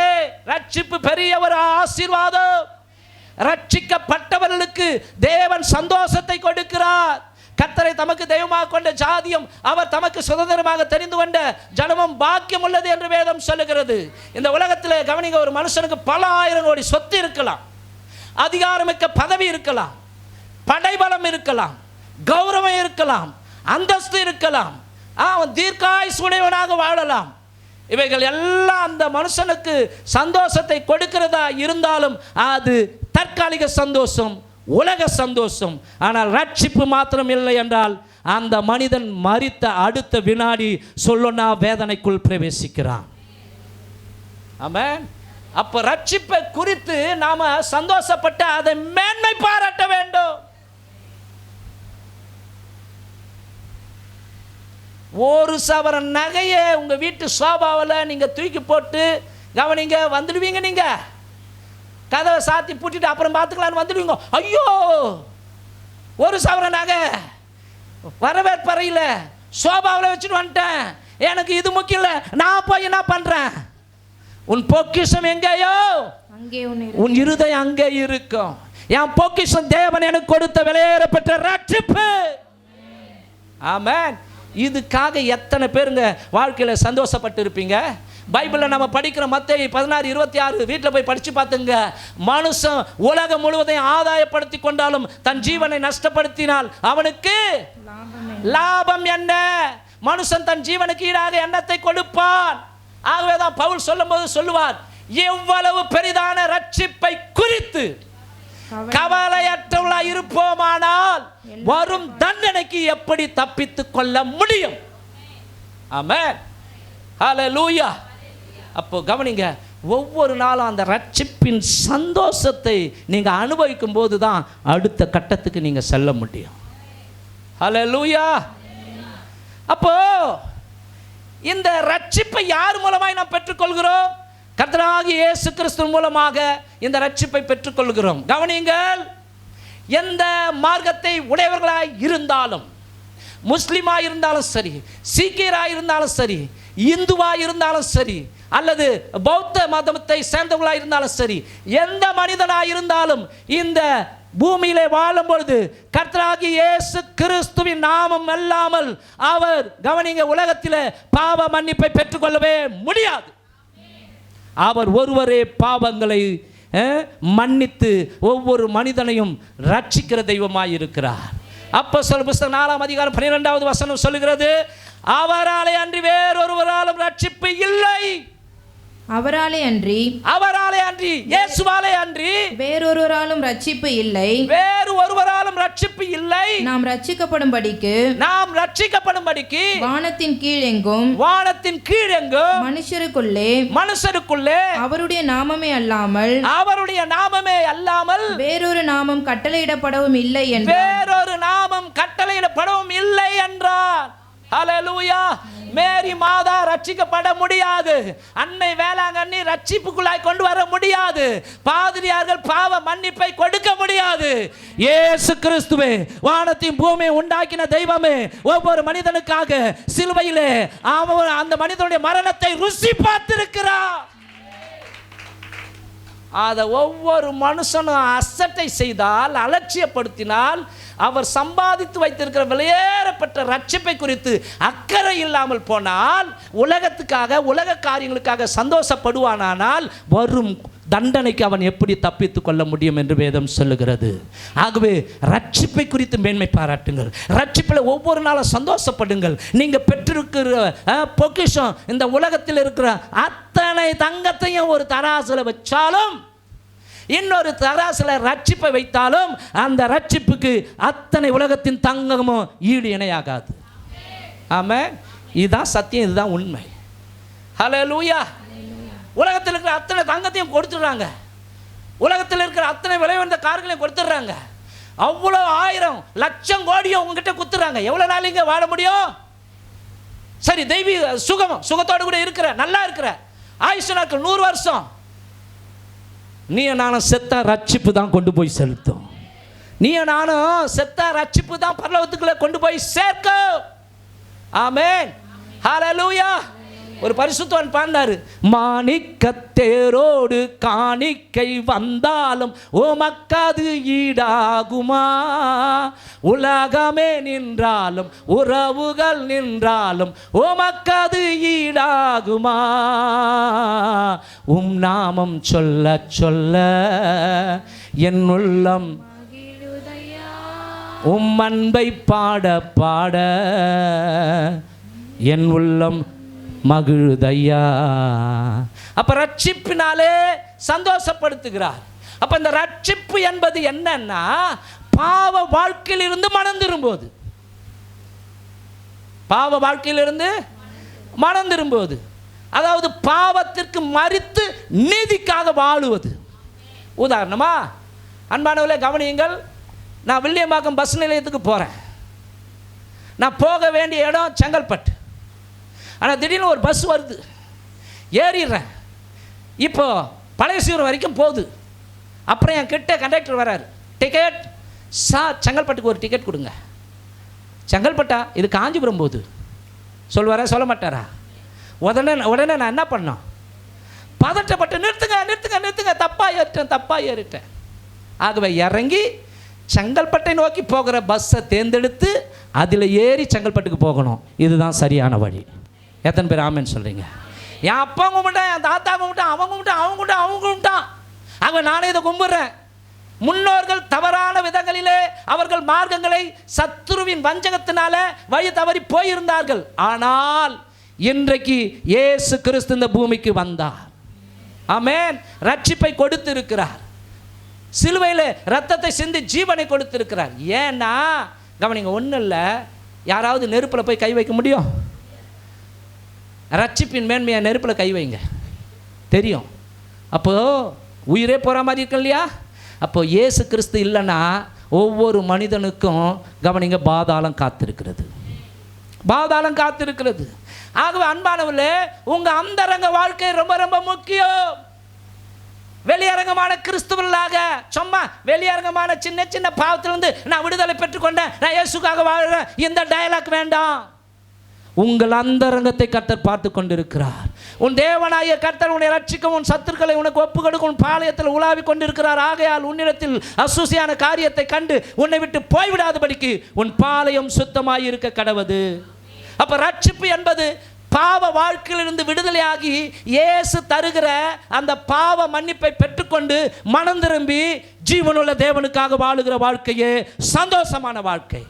[SPEAKER 1] ரட்சிப்பு பெரிய ஒரு ஆசீர்வாதம். ரட்சிக்கப்பட்டவர்களுக்கு தேவன் சந்தோஷத்தை கொடுக்கிறார். கர்த்தரை தமக்கு தெய்வமாக கொண்ட ஜாதியும் அவர் தமக்கு சுதந்திரமாக தெரிந்து கொண்ட ஜனமும் பாக்கியம் உள்ளது என்று வேதம் சொல்லுகிறது. இந்த உலகத்தில் கவனிங்க, ஒரு மனுஷனுக்கு பல ஆயிரம் கோடி சொத்து இருக்கலாம், அதிகாரமிக்க பதவி இருக்கலாம், படைபலம் இருக்கலாம், கௌரவம் இருக்கலாம், அந்தஸ்து இருக்கலாம், அவன் தீர்க்காயுசுடையவனாக வாழலாம். இவைகள் எல்லாம் அந்த மனுஷனுக்கு சந்தோஷத்தை கொடுக்கிறதா இருந்தாலும் அது தற்காலிக சந்தோஷம், உலக சந்தோஷம். ஆனால் ரட்சிப்பு மாத்திரம் இல்லை என்றால் அந்த மனிதன் மரித்த அடுத்த வினாடி சொல்லனா வேதனைக்குள் பிரவேசிக்கிறான். ஆமென். அப்ப ரட்சிப்பை குறித்து நாம சந்தோஷப்பட்டு அதை மேன்மை பாராட்ட வேண்டும். ஒரு சவரன் நகையை உங்க வீட்டு சோபாவில் நீங்க தூக்கி போட்டு கவனிங்க வந்துடுவீங்க. நீங்க கதவை சாத்தி பூட்டிட்டு அப்புறம் பார்த்துக்கலான்னு வந்துடுவீங்க. ஐயோ, ஒரு சவரன் நகை வரவேற்பறையில் சோபாவில் வச்சுட்டு வந்துட்டேன், எனக்கு இது முக்கியம் இல்லை, நான் போய் என்ன பண்றேன்? உன் பொக்கிஷம் எங்கேயோ உன் இருதயம் அங்கே இருக்கும். என் பொக்கிஷம் தேவன் எனக்கு கொடுத்த விலையேறப்பட்ட ரட்சிப்பு. ஆமென். இதுக்காக எத்தனை பேருங்க வாழ்க்கையில் சந்தோஷப்பட்டு இருப்பீங்க? பைபிளில் நம்ம படிக்கிற மத்தேயு 16:26 வீட்டில் போய் படித்து பார்த்துங்க. மனுஷன் உலகம் முழுவதையும் ஆதாயப்படுத்தி கொண்டாலும் தன் ஜீவனை நஷ்டப்படுத்தினால் அவனுக்கு லாபம் என்ன? மனுஷன் தன் ஜீவனுக்கு ஈடாக எண்ணத்தை கொடுப்பான். ஆகவேதான் பவுல் சொல்லும் போது சொல்லுவார், எவ்வளவு பெரிதான ரட்சிப்பை குறித்து கவலையற்றவளா இருப்போமானால் வரும் தண்டனைக்கு எப்படி தப்பித்துக் கொள்ள முடியும்? ஆமென். ஹல்லேலூயா. அப்போ கவனிங்க, ஒவ்வொரு நாளும் அந்த ரட்சிப்பின் சந்தோஷத்தை நீங்க அனுபவிக்கும் போது தான் அடுத்த கட்டத்துக்கு நீங்க செல்ல முடியும். ஹல்லேலூயா. அப்போ இந்த ரட்சிப்பை யார் மூலமாய் நாம் பெற்றுக்கொள்கிறோம்? கர்த்தராகிய இயேசு கிறிஸ்து மூலமாக இந்த ரட்சிப்பை பெற்றுக்கொள்கிறோம். கவனிங்கள், எந்த மார்க்கத்தை உடையவர்களாய் இருந்தாலும், முஸ்லிமாய் இருந்தாலும் சரி, சீக்கியராய் இருந்தாலும் சரி, இந்துவாய் இருந்தாலும் சரி, அல்லது பௌத்த மதத்தை சேர்ந்தவர்களாக இருந்தாலும் சரி, எந்த மனிதனாக இருந்தாலும் இந்த பூமியிலே வாழும் பொழுது கர்த்தராகிய இயேசு கிறிஸ்துவின் நாமம் அல்லாமல் அவர் கவனிங்க உலகத்தில் பாவ மன்னிப்பை பெற்றுக்கொள்ளவே முடியாது. அவர் ஒருவரே பாவங்களை மன்னித்து ஒவ்வொரு மனிதனையும் ரட்சிக்கிற தெய்வமாய் இருக்கிறார். அப்போஸ்தலர் புத்தகம் 4:12 வசனம் சொல்லுகிறது, அவராலே அன்றி வேறொருவராலும் ரட்சிப்பு இல்லை.
[SPEAKER 2] அவராலே அன்றி
[SPEAKER 1] இயேசுவாலே அன்றி
[SPEAKER 2] வேறொருவராலும் ரட்சிப்பு இல்லை.
[SPEAKER 1] வேறு ஒருவராலும் நாம் ரட்சிப்பு இல்லை,
[SPEAKER 2] நாம் ரட்சிக்கப்படும்படிக்கு வானத்தின் கீழெங்கும் மனுஷருக்குள்ளே அவருடைய நாமமே அல்லாமல் வேறொரு நாமம் கட்டளையிடப்படவும் இல்லை என்றார்.
[SPEAKER 1] ஹல்லேலூயா. மேரி மாதா ரட்சிக்கப்பட முடியாது. அன்னை வேளாங்கண்ணி ரட்சிப்புக்குள்ளாய் கொண்டு வர முடியாது. பாதிரியார்கள் பாவ மன்னிப்பை கொடுக்க முடியாது. இயேசு கிறிஸ்துவே, வானத்தையும் பூமியை உண்டாக்கின தெய்வமே, ஒவ்வொரு மனிதனுக்காக சிலுவையிலே அந்த மனிதனுடைய மரணத்தை ருசி பார்த்திருக்கிறார். அதை ஒவ்வொரு மனுஷனும் அசட்டை செய்தால், அலட்சியப்படுத்தினால், அவர் சம்பாதித்து வைத்திருக்கிற வெளியேறப்பட்ட ரட்சிப்பை குறித்து அக்கறை இல்லாமல் போனால், உலகத்துக்காக உலக காரியங்களுக்காக சந்தோஷப்படுவானால் வரும் தண்டனைக்கு அவன் எப்படி தப்பித்துக் கொள்ள முடியும் என்று வேதம் சொல்லுகிறது. ஆகவே ரட்சிப்பை குறித்து மேன்மை பாராட்டுங்கள். ரட்சிப்பில் ஒவ்வொரு நாளும் சந்தோஷப்படுங்கள். நீங்கள் பெற்றிருக்கிற பொக்கிஷம், இந்த உலகத்தில் இருக்கிற அத்தனை தங்கத்தையும் ஒரு தராசில் வச்சாலும், இன்னொரு தராசில் ரட்சிப்பை வைத்தாலும், அந்த ரட்சிப்புக்கு அத்தனை உலகத்தின் தங்கமும் ஈடு இணையாகாது. ஆமென். இதுதான் சத்தியம், இதுதான் உண்மை. ஹல்லேலூயா. உலகத்தில் இருக்கிற அத்தனை தங்கத்தையும் கொடுத்துடுறாங்க, உலகத்தில் இருக்கிற அத்தனை விலை வந்த கார்களையும் கொடுத்துட்றாங்க, அவ்வளோ 1000 லட்சம் கோடியும் உங்ககிட்ட குத்துறாங்க. எவ்வளோ நாள் இங்கே வாழ முடியும்? சரி, தெய்வீக சுகத்தோடு கூட இருக்கிற, நல்லா இருக்கிற, ஆயுஷ் நாட்கள் 100 வருஷம். நீ நானும் செத்தா ரட்சிப்பு தான் கொண்டு போய் செலுத்தும். நீ நானும் செத்தா ரட்சிப்பு தான் பரலோகத்துக்குள்ள கொண்டு போய் சேர்க்கும். ஆமென். ஹல்லேலூயா. ஒரு பரிசுத்தவான் பாடினாரு, மாணிக்கத்தேரோடு காணிக்கை வந்தாலும் உமக்கது ஈடாகுமா? உலகமே நின்றாலும் உறவுகள் நின்றாலும் உமக்கது ஈடாகுமா? உம் நாமம் சொல்ல சொல்ல என் உள்ளம், உம் அன்பை பாட பாட என் உள்ளம் மகிழுதையா. அப்ப ரட்சிப்பினாலே சந்தோஷப்படுத்துகிறார். அப்ப இந்த ரட்சிப்பு என்பது என்னன்னா, பாவ வாழ்க்கையிலிருந்து மனம் திரும்புவது. பாவ வாழ்க்கையிலிருந்து மனம் திரும்புவது, அதாவது பாவத்திற்கு மரித்து நீதிக்காக வாழுவது. உதாரணமா, அன்பானவர்களே கவனியுங்கள், நான் வில்லியம்பாக்கம் பஸ் நிலையத்துக்கு போகிறேன். நான் போக வேண்டிய இடம் செங்கல்பட்டு. ஆனால் திடீர்னு ஒரு பஸ் வருது, ஏறிடுறேன். இப்போ பழையசீரம் வரைக்கும் போகுது. அப்புறம் என் கிட்ட கண்டக்டர் வராரு, டிக்கெட் சார், செங்கல்பட்டுக்கு ஒரு டிக்கெட் கொடுங்க. செங்கல்பட்டா? இது காஞ்சிபுரம் போகுது. சொல்லுவாரா சொல்ல மாட்டாரா? உடனே நான் என்ன பண்ணோம், பதட்டப்பட்டு நிறுத்துங்க, தப்பாக ஏறிட்டேன். ஆகவே இறங்கி செங்கல்பட்டை நோக்கி போகிற பஸ்ஸை தேர்ந்தெடுத்து அதில் ஏறி செங்கல்பட்டுக்கு போகணும். இதுதான் சரியான வழி. எத்தனை பேர் ஆமென் சொல்கிறீங்க? என் அப்பா கும்பிட்டான், என் தாத்தா கும்பிட்டான், அவங்க கும்பிட்டான். ஆகவே நானே இதை கும்பிட்றேன். முன்னோர்கள் தவறான விதங்களிலே அவர்கள் மார்க்கங்களை சத்துருவின் வஞ்சகத்தினால வழி தவறி போயிருந்தார்கள். ஆனால் இன்றைக்கு இயேசு கிறிஸ்து இந்த பூமிக்கு வந்தார். ஆமென். ரட்சிப்பை கொடுத்து இருக்கிறார். சிலுவையில் ரத்தத்தை சிந்தி ஜீவனை கொடுத்திருக்கிறார். ஏன்னா கவனிங்க, ஒன்றும் இல்லை, யாராவது நெருப்பில் போய் கை வைக்க முடியும்? ரட்சிப்பின் மேன்மையை நெருப்பில் கை வைங்க, தெரியும். அப்போது உயிரே போகிற மாதிரி இருக்கு இல்லையா? அப்போது இயேசு கிறிஸ்து இல்லைன்னா ஒவ்வொரு மனிதனுக்கும் கவனிங்க பாதாளம் காத்திருக்கிறது. ஆகவே அன்பானவர்களே, உங்கள் அந்தரங்க வாழ்க்கை ரொம்ப ரொம்ப முக்கியம். வெளியரங்கமான கிறிஸ்துவர்களாக சும்மா வெளியரங்கமான சின்ன சின்ன பாவத்திலிருந்து நான் விடுதலை பெற்றுக்கொண்டேன், நான் இயேசுக்காக வாழ்கிறேன், இந்த டயலாக் வேண்டாம். உங்கள் அந்தரங்கத்தை கர்த்தர் பார்த்து கொண்டிருக்கிறார். உன் தேவனாகிய கர்த்தர் உன்னை ரட்சிக்கும், உன் சத்துருக்களை உனக்கு ஒப்பு கொடுக்கும், உன் பாளையத்தில் உலாவி கொண்டிருக்கிறார். ஆகையால் உன்னிடத்தில் அசூசியான காரியத்தை கண்டு உன்னை விட்டு போய்விடாதபடிக்கு உன் பாளையம் சுத்தமாய் இருக்க கடவது. அப்ப ரட்சிப்பு என்பது பாவ வாழ்க்கையிலிருந்து விடுதலையாகி இயேசு தருகிற அந்த பாவ மன்னிப்பை பெற்றுக்கொண்டு மனம் திரும்பி ஜீவனுள்ள தேவனுக்காக வாழுகிற வாழ்க்கையே சந்தோஷமான வாழ்க்கை.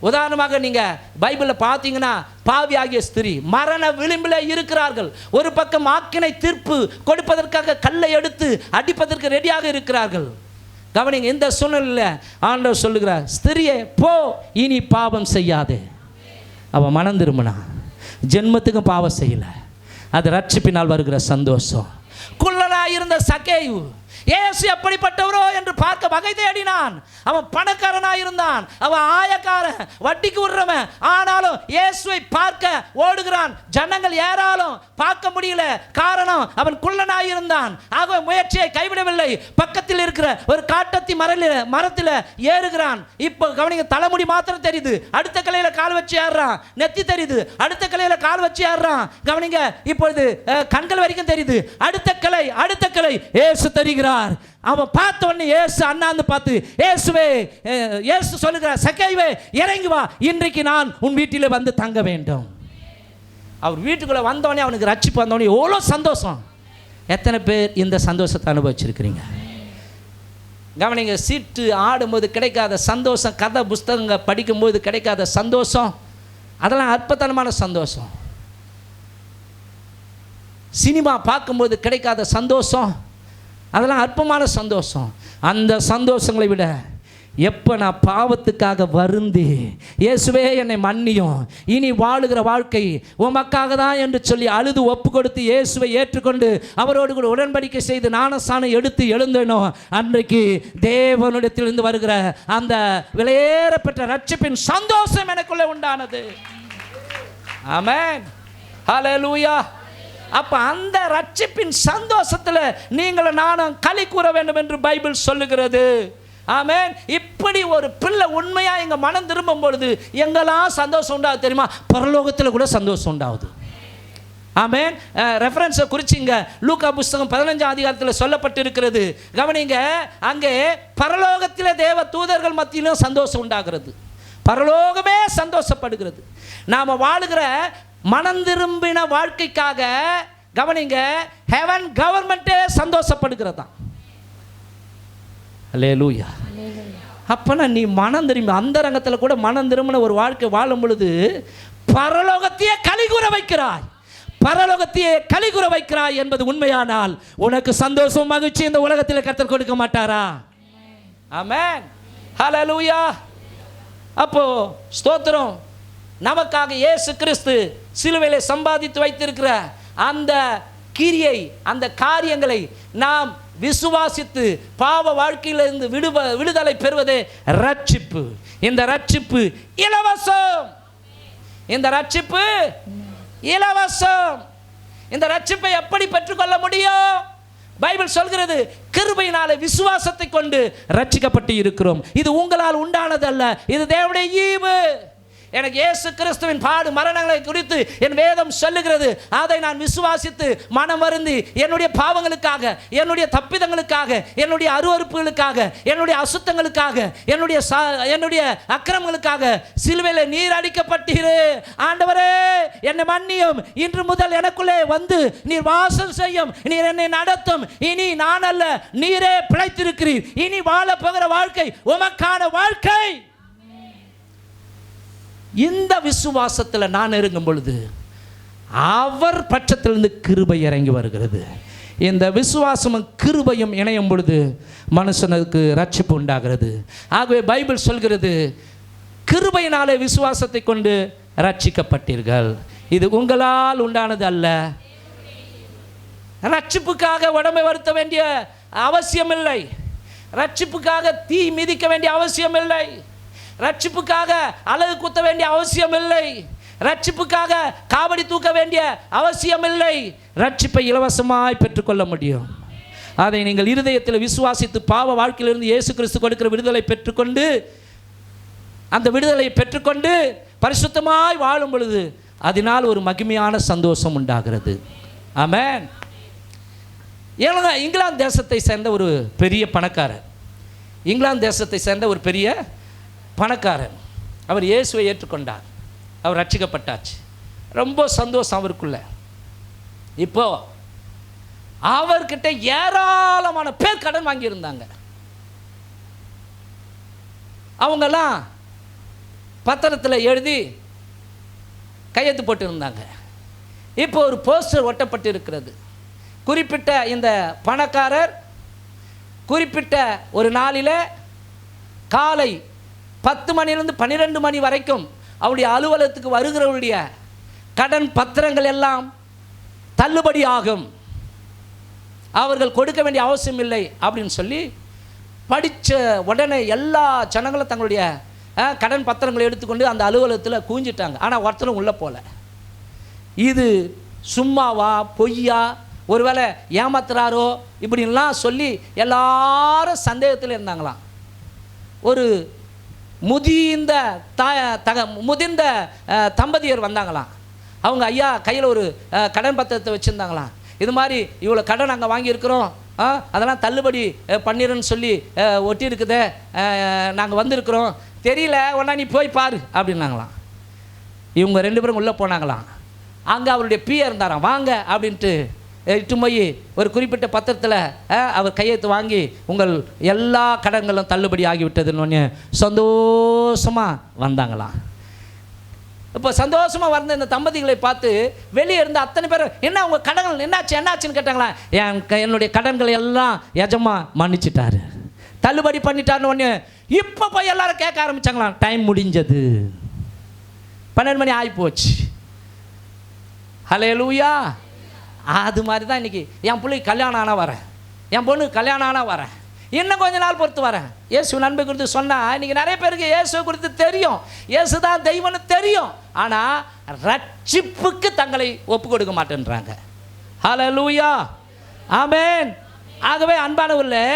[SPEAKER 1] உதாரணமாக நீங்கள் பைபிளில் பார்த்தீங்கன்னா, பாவியாகிய ஸ்திரீ மரண விளிம்பில் இருக்கிறார்கள். ஒரு பக்கம் ஆக்கினை தீர்ப்பு கொடுப்பதற்காக கல்லை எடுத்து அடிப்பதற்கு ரெடியாக இருக்கிறார்கள். கவனிங்க, இந்த சூழ்நிலையில் ஆண்டவர் சொல்லுகிறார், ஸ்திரியே போ, இனி பாவம் செய்யாதே. அவன் மனம் திரும்பினா, ஜென்மத்துக்கும் பாவம் செய்யலை. அது ரட்சிப்பினால் வருகிற சந்தோஷம். குள்ளனாயிருந்த சக்கேயு இயேசு எப்படிப்பட்டவரோ என்று பார்க்க வகை தேடினான். அவன் பணக்காரனாயிருந்தான், அவன் ஆயக்காரன், வட்டிக்கு விடுறவன். ஆனாலும் இயேசுவை பார்க்க ஓடுகிறான். ஜனங்கள் ஏறாலும் பார்க்க முடியல. காரணம், அவன் குள்ளனாயிருந்தான். ஆகவே முயற்சியை கைவிடவில்லை. பக்கத்தில் இருக்கிற ஒரு காட்டத்தி மரத்தில் ஏறுகிறான். இப்போ கவனிங்க, தலைமுடி மாத்திரம் தெரியுது. அடுத்த கிளையில கால் வச்சு ஏறுறான். நெத்தி தெரியுது. அடுத்த கிளையில கால் வச்சு ஏறுறான். கவனிங்க, இப்பொழுது கண்கள் வரைக்கும் தெரியுது. அடுத்த கிளை இயேசு தெரிகிறார். அவன் பார்த்த உடனே இயேசு அண்ணாந்து பார்த்து, இயேசு சொல்லுகிறார், சக்கேயுவே இறங்கி வா, இன்றைக்கு நான் உன் வீட்டிலே வந்து தங்க வேண்டும். அவர் வீட்டுக்குள்ளே வந்தோடனே அவனுக்கு ரட்சிப்பு வந்தோடனே எவ்வளோ சந்தோஷம். எத்தனை பேர் இந்த சந்தோஷத்தை அனுபவிச்சிருக்கிறீங்க? கவனிங்க, சீட்டு ஆடும்போது கிடைக்காத சந்தோஷம், கதை புஸ்தகங்கள் படிக்கும்போது கிடைக்காத சந்தோஷம், அதெல்லாம் அற்புதமான சந்தோஷம். சினிமா பார்க்கும்போது கிடைக்காத சந்தோஷம், அதெல்லாம் அற்பமான சந்தோஷம். அந்த சந்தோஷங்களை விட எப்போ நான் பாவத்துக்காக வருந்தி, இயேசுவே என்னை மன்னியும், இனி வாழுகிற வாழ்க்கை உமக்காக தான் என்று சொல்லி அழுது ஒப்பு கொடுத்து இயேசுவை ஏற்றுக்கொண்டு அவரோடு கூட உடன்படிக்கை செய்து ஞானஸ்நானம் எடுத்து எழுந்தேனோ, அன்றைக்கு தேவனிடத்திலிருந்து வருகிற அந்த விலையேறப்பட்ட ரட்சிப்பின் சந்தோஷம் எனக்குள்ளே உண்டானது. ஆமென், ஹல்லேலூயா. அப்போ அந்த ரட்சிப்பின் சந்தோஷத்தில் நீங்களும் நானும் களி கூற வேண்டும் என்று பைபிள் சொல்லுகிறது. ஆமென். இப்படி ஒரு பிள்ளை உண்மையாக எங்கள் மனம் திரும்பும் பொழுது எங்கெல்லாம் சந்தோஷம் உண்டாகுது தெரியுமா? பரலோகத்தில் கூட சந்தோஷம் உண்டாகுது. ஆமென். ரெஃபரன்ஸை குறிச்சிங்க. லூக்கா புஸ்தகம் 15ஆம் அதிகாரத்தில் சொல்லப்பட்டிருக்கிறது. கவனிங்க, அங்கே பரலோகத்தில் தேவ தூதர்கள் மத்தியிலும் சந்தோஷம் உண்டாகிறது. பரலோகமே சந்தோஷப்படுகிறது. நாம் வாழுகிற மனம் திரும்பின வாழ்க்கைக்காக கவனிங்க, ஹெவன் கவர்மெண்ட்டே சந்தோஷப்படுகிறதா. அல்லேலூயா. அப்பனா நீ மனம் திரும்பி அந்த ரங்கத்தில் கூட மனம் திரும்பின ஒரு வாழ்க்கை வாழும் பொழுது பரலோகத்தையே கலிகூற வைக்கிறாய். பரலோகத்தையே கலிகூற வைக்கிறாய் என்பது உண்மையானால் உனக்கு சந்தோஷம் மகிழ்ச்சி இந்த உலகத்தில் கர்த்தர் கொடுக்க மாட்டாரா? ஆமென், ஹல்லேலூயா. அப்போ ஸ்தோத்திரம். நமக்காக இயேசு கிறிஸ்து சிலுவையிலே சம்பாதித்து வைத்திருக்கிற அந்த கிரியை, அந்த காரியங்களை நாம் விசுவாசித்து பாவ வாழ்க்கையிலிருந்து விடுதலை பெறுவதே ரட்சிப்பு. இந்த ரட்சிப்பு இலவசம். இந்த ரட்சிப்பு இலவசம். இந்த ரட்சிப்பை எப்படி பெற்றுக்கொள்ள முடியும்? பைபிள் சொல்கிறது, கிருபையினாலே விசுவாசத்தை கொண்டு ரட்சிக்கப்பட்டு இருக்கிறோம். இது உங்களால் உண்டானதல்ல, இது தேவனுடைய ஈவு. எனக்கு இயேசு கிறிஸ்துவின் பாடு மரணங்களை குறித்து என் வேதம் சொல்லுகிறது. அதை நான் விசுவாசித்து மனம் வருந்தி என்னுடைய பாவங்களுக்காக, என்னுடைய தப்பிதங்களுக்காக, என்னுடைய அருவருப்புகளுக்காக, என்னுடைய அசுத்தங்களுக்காக, என்னுடைய அக்கிரமங்களுக்காக சிலுவையில் நீர் அடிக்கப்பட்டீரு. ஆண்டவரே என்னை மன்னியும். இன்று முதல் எனக்குள்ளே வந்து நீர் வாசம் செய்யும். நீர் என்னை நடத்தும். இனி நான் அல்ல, நீரே பிழைத்திருக்கிறீர். இனி வாழ போகிற வாழ்க்கை உமக்கான வாழ்க்கை. இந்த விசுவாசத்தில் நான் இறங்கும் பொழுது அவர் பட்சத்திலிருந்து கிருபை இறங்கி வருகிறது. இந்த விசுவாசமும் கிருபையும் இணையும் பொழுது மனுஷனுக்கு ரட்சிப்பு உண்டாகிறது. ஆகவே பைபிள் சொல்கிறது, கிருபையினாலே விசுவாசத்தை கொண்டு ரட்சிக்கப்பட்டீர்கள். இது உங்களால் உண்டானது அல்ல. ரட்சிப்புக்காக உடம்பை வருத்த வேண்டிய அவசியம் இல்லை. ரட்சிப்புக்காக தீ மிதிக்க வேண்டிய அவசியம் இல்லை. ரட்சிப்புக்காக அலகு குத்த வேண்டிய அவசியம் இல்லை. ரட்சிப்புக்காக காவடி தூக்க வேண்டிய அவசியம் இல்லை. ரட்சிப்பை இலவசமாய் பெற்றுக்கொள்ள முடியும். அதை நீங்கள் இருதயத்தில் விசுவாசித்து பாவ வாழ்க்கையிலிருந்து இயேசு கிறிஸ்து கொடுக்கிற விடுதலை பெற்றுக்கொண்டு, அந்த விடுதலை பெற்றுக்கொண்டு பரிசுத்தமாய் வாழும் பொழுது அதனால் ஒரு மகிமையான சந்தோஷம் உண்டாகிறது. ஆமென். இங்கிலாந்து தேசத்தை சேர்ந்த ஒரு பெரிய பணக்காரர், இங்கிலாந்து தேசத்தை சேர்ந்த ஒரு பெரிய பணக்காரர், அவர் இயேசுவை ஏற்றுக்கொண்டார். அவர் ரட்சிக்கப்பட்டாச்சு. ரொம்ப சந்தோஷம் அவருக்குள்ள. இப்போ அவர்கிட்ட ஏராளமான பேர் கடன் வாங்கியிருந்தாங்க. அவங்கெல்லாம் பத்திரத்தில் எழுதி கையெழுத்து போட்டு இருந்தாங்க. இப்போ ஒரு போஸ்டர் ஒட்டப்பட்டு இருக்கிறது. குறிப்பிட்ட இந்த பணக்காரர் குறிப்பிட்ட ஒரு நாளில் காலை 10 மணிலிருந்து 12 மணி வரைக்கும் அவருடைய அலுவலகத்துக்கு வருகிறவருடைய கடன் பத்திரங்கள் எல்லாம் தள்ளுபடி ஆகும், அவர்கள் கொடுக்க வேண்டிய அவசியம் இல்லை அப்படின்னு சொல்லி படித்த உடனே எல்லா ஜனங்களும் தங்களுடைய கடன் பத்திரங்களை எடுத்துக்கொண்டு அந்த அலுவலகத்தில் குவிஞ்சிட்டாங்க. ஆனால் ஒருத்தரும் உள்ளே போகல. இது சும்மாவா பொய்யா, ஒருவேளை ஏமாத்துறாரோ இப்படின்லாம் சொல்லி எல்லாரும் சந்தேகத்தில் இருந்தாங்களாம். ஒரு முதிர்ந்த முதிர்ந்த தம்பதியர் வந்தாங்களாம். அவங்க ஐயா கையில் ஒரு கடன் பத்திரத்தை வச்சுருந்தாங்களாம். இது மாதிரி இவ்வளோ கடன் நாங்கள் வாங்கியிருக்கிறோம், அதெல்லாம் தள்ளுபடி பண்ணிடுன்னு சொல்லி ஒட்டி இருக்குதே, நாங்கள் வந்திருக்கிறோம், தெரியல, ஒன்றா நீ போய் பாரு அப்படின்னாங்களாம். இவங்க 2 பேரும் உள்ளே போனாங்களாம். அங்கே அவருடைய பிஏ இருந்தாராம். வாங்க அப்படின்ட்டு இட்டு போய் ஒரு குறிப்பிட்ட பத்திரத்தில் அவர் கையெழுத்து வாங்கி உங்கள் எல்லா கடன்களும் தள்ளுபடி ஆகிவிட்டதுன்னு சந்தோஷமாக வந்தாங்களாம். இப்போ சந்தோஷமாக வந்த இந்த தம்பதிகளை பார்த்து வெளியே இருந்த அத்தனை பேர், என்ன உங்கள் கடன்கள் என்னாச்சுன்னு கேட்டாங்களா. என்னுடைய கடன்களை எல்லாம் எஜமா மன்னிச்சிட்டாரு, தள்ளுபடி பண்ணிட்டாருன்னு ஒன்று. இப்போ போய் எல்லாரும் கேட்க ஆரம்பித்தாங்களாம். டைம் முடிஞ்சது, 12 மணி ஆகி போச்சு. ஹல்லேலூயா. அது மாதிரி தான் இன்றைக்கி என் பிள்ளைக்கு கல்யாணம் ஆனால் வரேன், என் பொண்ணுக்கு கல்யாணம் ஆனால் வரேன், இன்னும் கொஞ்ச நாள் பொறுத்து வரேன். இயேசு நன்மை குறித்து சொன்னால் இன்றைக்கி நிறைய பேருக்கு இயேசு குறித்து தெரியும், இயேசு தான் தெய்வம்னு தெரியும், ஆனால் ரட்சிப்புக்கு தங்களை ஒப்பு கொடுக்க மாட்டேன்றாங்க. ஹல்லேலூயா, ஆமென். ஆகவே அன்பானவர்களே,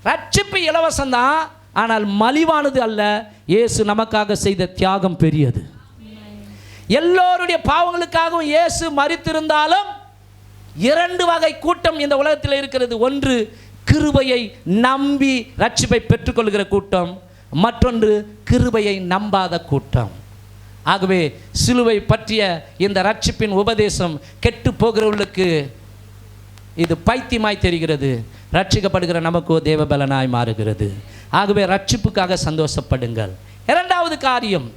[SPEAKER 1] ரட்சிப்பு இலவசம்தான், ஆனால் மலிவானது அல்ல. இயேசு நமக்காக செய்த தியாகம் பெரியது. எல்லோருடைய பாவங்களுக்காகவும் இயேசு மரித்திருந்தாலும் 2 வகை கூட்டம் இந்த உலகத்தில் இருக்கிறது. ஒன்று கிருபையை நம்பி ரட்சிப்பை பெற்றுக்கொள்கிற கூட்டம், மற்றொன்று கிருபையை நம்பாத கூட்டம். ஆகவே சிலுவை பற்றிய இந்த ரட்சிப்பின் உபதேசம் கெட்டு போகிறவர்களுக்கு இது பைத்தியமாய் தெரிகிறது, ரட்சிக்கப்படுகிற நமக்கோ தேவபலனாய் மாறுகிறது. ஆகவே ரட்சிப்புக்காக சந்தோஷப்படுங்கள். 2வது காரியம்,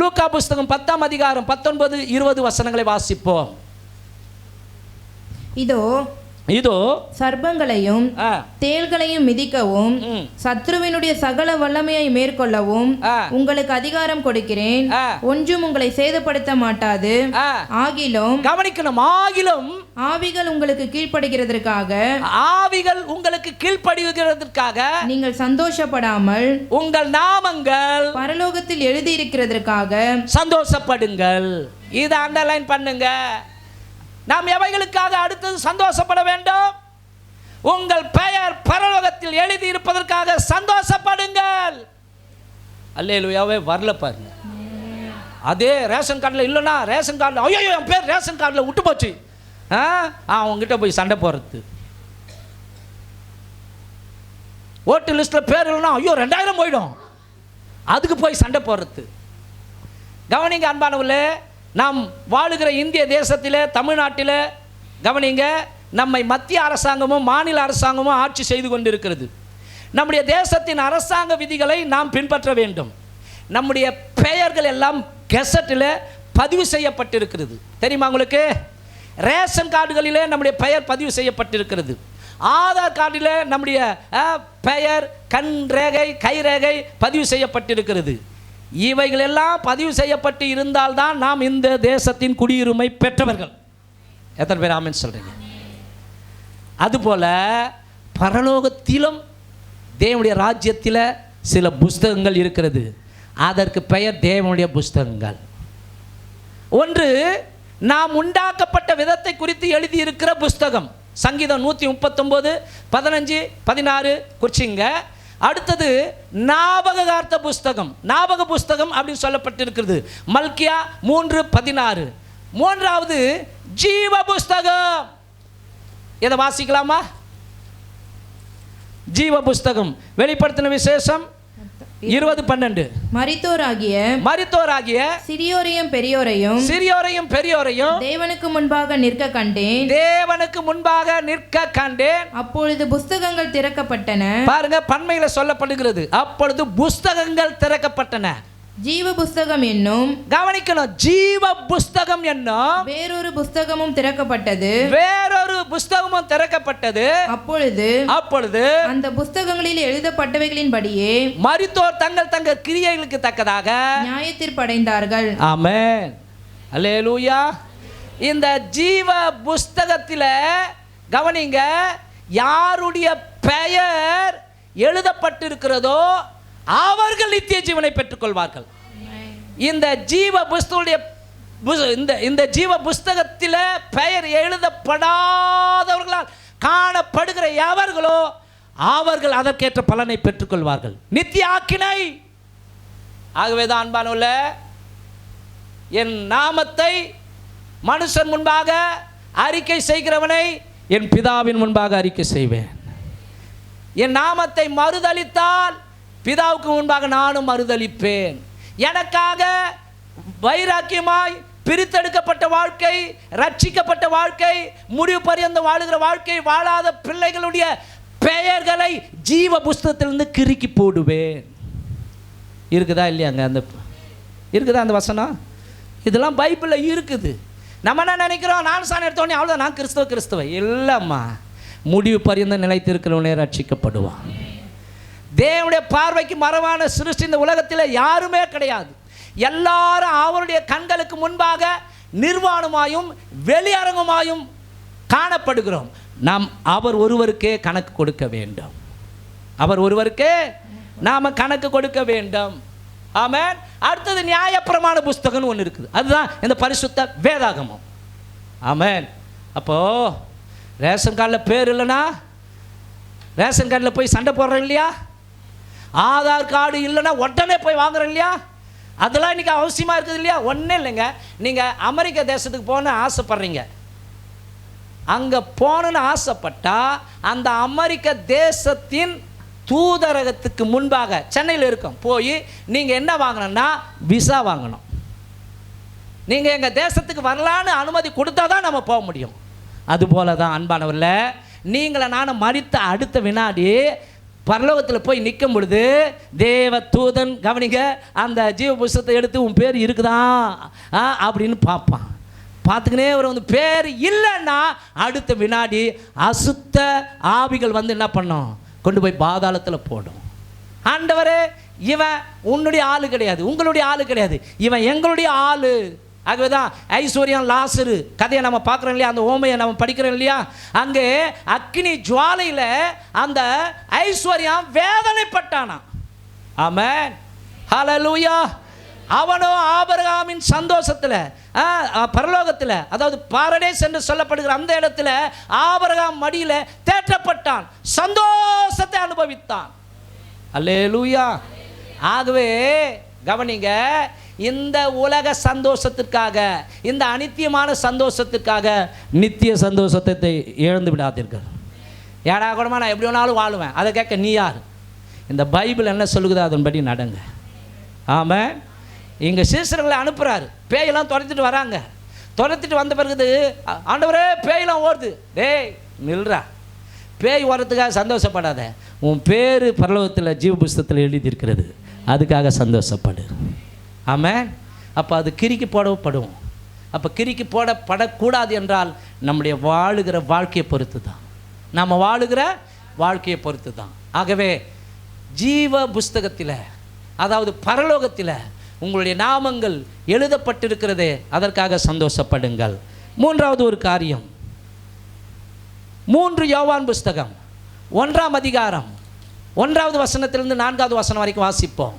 [SPEAKER 1] லூக்கா புஸ்தகம் 10ஆம் அதிகாரம் 19-20 வசனங்களை வாசிப்போம். இதோ
[SPEAKER 2] சர்ப்பங்களையும் தேள்களையும் மிதிக்கவும் சத்ருவினுடைய சகல வல்லமையை மேற்கொள்ளவும் உங்களுக்கு அதிகாரம் கொடுக்கிறேன், ஒன்றும் உங்களை சேதப்படுத்த மாட்டாது. ஆகிலும்
[SPEAKER 1] கவனிக்கணும், ஆகிலும்
[SPEAKER 2] ஆவிகள் உங்களுக்கு கீழ்ப்படுகிறதற்காக நீங்கள் சந்தோஷப்படாமல் உங்கள் நாமங்கள் பரலோகத்தில் எழுதியிருக்கிறதற்காக சந்தோஷப்படுங்கள்.
[SPEAKER 1] இதை அண்டர்லைன் பண்ணுங்க. நாம் எவைகளுக்காக அடுத்தது சந்தோஷப்பட வேண்டும்? உங்கள் பெயர் பரலோகத்தில் எழுதி இருப்பதற்காக சந்தோஷப்படுங்கள். அல்லேலூயாவே வரல பாருங்க. அதே ரேஷன் கார்டில் இல்லைன்னா ரேஷன் கார்டில் ஐயோ என் பேர் ரேஷன் கார்டில் விட்டு போச்சு, அவங்ககிட்ட போய் சண்டை போடுறது. ஓட்டு லிஸ்ட்டில் பேர் இல்லைன்னா ஐயோ 2000 போயிடும், அதுக்கு போய் சண்டை போடுறது. கவனிங்க அன்பானவர்களே, நாம் வாழுகிற இந்திய தேசத்தில், தமிழ்நாட்டில் கவனிங்க, நம்மை மத்திய அரசாங்கமும் மாநில அரசாங்கமும் ஆட்சி செய்து கொண்டிருக்கிறது. நம்முடைய தேசத்தின் அரசாங்க விதிகளை நாம் பின்பற்ற வேண்டும். நம்முடைய பெயர்கள் எல்லாம் கெசட்டில் பதிவு செய்யப்பட்டிருக்கிறது. தெரியுமா உங்களுக்கு? ரேஷன் கார்டுகளிலே நம்முடைய பெயர் பதிவு செய்யப்பட்டிருக்கிறது. ஆதார் கார்டில் நம்முடைய பெயர், கண் ரேகை, கை ரேகை பதிவு செய்யப்பட்டிருக்கிறது. இவைகள் எல்லாம் பதிவு செய்யப்பட்டு இருந்தால்தான் நாம் இந்த தேசத்தின் குடியுரிமை பெற்றவர்கள். எத்தனை பேர் ஆமென் சொல்றீங்க? அதுபோல பரலோகத்திலும் தேவனுடைய ராஜ்யத்தில் சில புஸ்தகங்கள் இருக்கிறது. அதற்கு பெயர் தேவனுடைய புஸ்தகங்கள். ஒன்று நாம் உண்டாக்கப்பட்ட விதத்தை குறித்து எழுதியிருக்கிற புஸ்தகம். சங்கீதம் 139:15-16 குறிச்சிங்க. அடுத்தது ஞாபகார்த்த புஸ்தகம். ஞாபக புஸ்தகம் அப்படின்னு சொல்லப்பட்டிருக்கிறது. மல்கியா 3:16. 3வது ஜீவ புஸ்தகம். இதை வாசிக்கலாமா? ஜீவ புஸ்தகம். வெளிப்படுத்தின விசேஷம் 20:12. மரித்தோராகிய சிறியோரையும் பெரியோரையும்
[SPEAKER 2] தேவனுக்கு முன்பாக நிற்க கண்டேன். அப்பொழுது புஸ்தகங்கள் திறக்கப்பட்டன.
[SPEAKER 1] பாருங்க, பன்மையில சொல்லப்படுகிறது. அப்பொழுது புஸ்தகங்கள் திறக்கப்பட்டன.
[SPEAKER 2] ஜீவ புஸ்தகம் என்னும்,
[SPEAKER 1] கவனிக்கணும், ஜீவ புஸ்தகம் என்னும்
[SPEAKER 2] வேறொரு புஸ்தகமும் திறக்கப்பட்டது.
[SPEAKER 1] வேறொரு புஸ்தகமும் திறக்கப்பட்டது. அப்பொழுது
[SPEAKER 2] அந்த புஸ்தகங்களில் எழுதப்பட்டவைகளின்படியே
[SPEAKER 1] மரித்தோர் தங்கள் தங்கள் கிரியைகளுக்கு தக்கதாக
[SPEAKER 2] நியாயத்தீர்ப்படைந்தார்கள்.
[SPEAKER 1] ஆமென், அல்லேலூயா. இந்த ஜீவ புஸ்தகத்தில் கவனிங்க, யாருடைய பெயர் எழுதப்பட்டிருக்கிறதோ அவர்கள் நித்திய ஜீவனை பெற்றுக்கொள்வார்கள். இந்த ஜீவ புஸ்தகத்தில் பெயர் எழுதப்படாதவர்களால் காணப்படுகிற எவர்களோ அவர்கள் அதற்கேற்ற பலனை பெற்றுக்கொள்வார்கள், நித்திய ஆக்கினை. ஆகவேதான் அன்பானவர்களே, என் நாமத்தை மனுஷன் முன்பாக அறிக்கை செய்கிறவனை என் பிதாவின் முன்பாக அறிக்கை செய்வேன். என் நாமத்தை மறுதலித்தால் பிதாவுக்கு முன்பாக நானும் மறுதலிப்பேன். எனக்காக வைராக்கியமாய் பிரித்தெடுக்கப்பட்ட வாழ்க்கை, ரட்சிக்கப்பட்ட வாழ்க்கை, முடிவு பரியந்த வாழுகிற வாழ்க்கை வாழாத பிள்ளைகளுடைய பெயர்களை ஜீவ புஸ்தகத்திலிருந்து கிறுக்கி போடுவேன். இருக்குதா இல்லையாங்க? இருக்குதா அந்த வசனம்? இதெல்லாம் பைபிளில் இருக்குது. நம்ம என்ன நினைக்கிறோம், நான் சாணம் எடுத்தோடனே அவ்வளோதான், நான் கிறிஸ்தவ இல்லைம்மா. முடிவு பரியந்த நிலைத்திருக்கிறவனே ரட்சிக்கப்படுவான். தேவனுடைய பார்வைக்கு மறைவான சிருஷ்டி இந்த உலகத்தில் யாருமே கிடையாது. எல்லாரும் அவருடைய கண்களுக்கு முன்பாக நிர்வாணமாயும் வெளியரங்கமாயும் காணப்படுகிறோம். நாம் அவர் ஒருவருக்கே கணக்கு கொடுக்க வேண்டும். அவர் ஒருவருக்கே நாம் கணக்கு கொடுக்க வேண்டும். ஆமென். அடுத்தது நியாயப்பிரமாண புஸ்தகம்னு ஒன்று இருக்குது. அதுதான் இந்த பரிசுத்த வேதாகமம். ஆமென். அப்போது ரேஷன் கார்டில் பேர் இல்லைன்னா ரேஷன் கார்டில் போய் சண்டை போடுறோம் இல்லையா? ஆதார் கார்டு இல்லைன்னா உடனே போய் வாங்குறோம் இல்லையா? அதெல்லாம் இன்றைக்கி அவசியமாக இருக்குது இல்லையா? ஒன்றும் இல்லைங்க. நீங்கள் அமெரிக்க தேசத்துக்கு போகணுன்னு ஆசைப்பட்றீங்க. அங்கே போகணுன்னு ஆசைப்பட்டால் அந்த அமெரிக்க தேசத்தின் தூதரகத்துக்கு முன்பாக சென்னையில் இருக்கும் போய் நீங்கள் என்ன வாங்கணும்னா விசா வாங்கணும். நீங்கள் எங்கள் தேசத்துக்கு வரலான்னு அனுமதி கொடுத்தா தான் நம்ம போக முடியும். அதுபோல தான் அன்பானவர்களே, நீங்களை நான் மரித்த அடுத்த வினாடி பரலோகத்தில் போய் நிற்கும் பொழுது தேவ தூதன் கவனிங்க அந்த ஜீவ புஸ்தகத்தை எடுத்து உன் பேர் இருக்குதா அப்படின்னு பார்ப்பான். பார்த்துக்கினே ஒரு வந்து பேர் இல்லைன்னா அடுத்த வினாடி அசுத்த ஆவிகள் வந்து என்ன பண்ணோம், கொண்டு போய் பாதாளத்தில் போடும். ஆண்டவரே, இவன் உன்னுடைய ஆளு கிடையாது, உங்களுடைய ஆளு கிடையாது, இவன் எங்களுடைய ஆளு. ஆகவே தான் ஐஸ்வர்யம் லாசரு கதையை நம்ம பார்க்குறோம் இல்லையா? அந்த ஓமையை நம்ம படிக்கிறோம் இல்லையா? அங்கே அக்கினி ஜுவாலையில் அந்த ஐஸ்வர்யம் வேதனைப்பட்டானா. ஆமென், ஹல்லேலூயா. அவனோ ஆபிரகாமின் சந்தோஷத்தில் பரலோகத்தில், அதாவது பாரடைஸ் என்று சொல்லப்படுகிற அந்த இடத்துல ஆபிரகாம் மடியில் தேற்றப்பட்டான், சந்தோஷத்தை அனுபவித்தான். அல்லேலூயா. ஆகவே கவனிங்க, இந்த உலக சந்தோஷத்திற்காக, இந்த அனித்தியமான சந்தோஷத்திற்காக நித்திய சந்தோஷத்தை இழந்து விடாதீர்கள். ஏடா கூடமா நான் எப்படி வேணாலும் வாழுவேன், அதை கேட்க நீ யார்? இந்த பைபிள் என்ன சொல்லுகுதோ அதன்படி நடங்க. ஆமாம். இங்கே சீசர்களை அனுப்புகிறாரு, பேயெல்லாம் துரத்திட்டு வராங்க. துரத்திட்டு வந்த பிறகு ஆண்டவரே பேயெல்லாம் ஓடுது. டேய் நில்றா, பேய் ஓடுறதுக்காக சந்தோஷப்படாத, உன் பேர் பரலோகத்தில் ஜீவ புஸ்தகத்தில் எழுதியிருக்கிறது, அதுக்காக சந்தோஷப்படு. ஆமாம். அப்போ அது கிறுக்கி போடப்படும். அப்போ கிறுக்கி போடப்படக்கூடாது என்றால் நம்முடைய வாழுகிற வாழ்க்கையை பொறுத்து தான், நம்ம வாழுகிற வாழ்க்கையை பொறுத்து தான். ஆகவே ஜீவ புஸ்தகத்தில், அதாவது பரலோகத்தில் உங்களுடைய நாமங்கள் எழுதப்பட்டிருக்கிறதே, அதற்காக சந்தோஷப்படுங்கள். மூன்றாவது ஒரு காரியம், 3 யோவான் புஸ்தகம் 1ஆம் அதிகாரம் 1வது வசனத்திலிருந்து 4வது வசனம் வரைக்கும் வாசிப்போம்.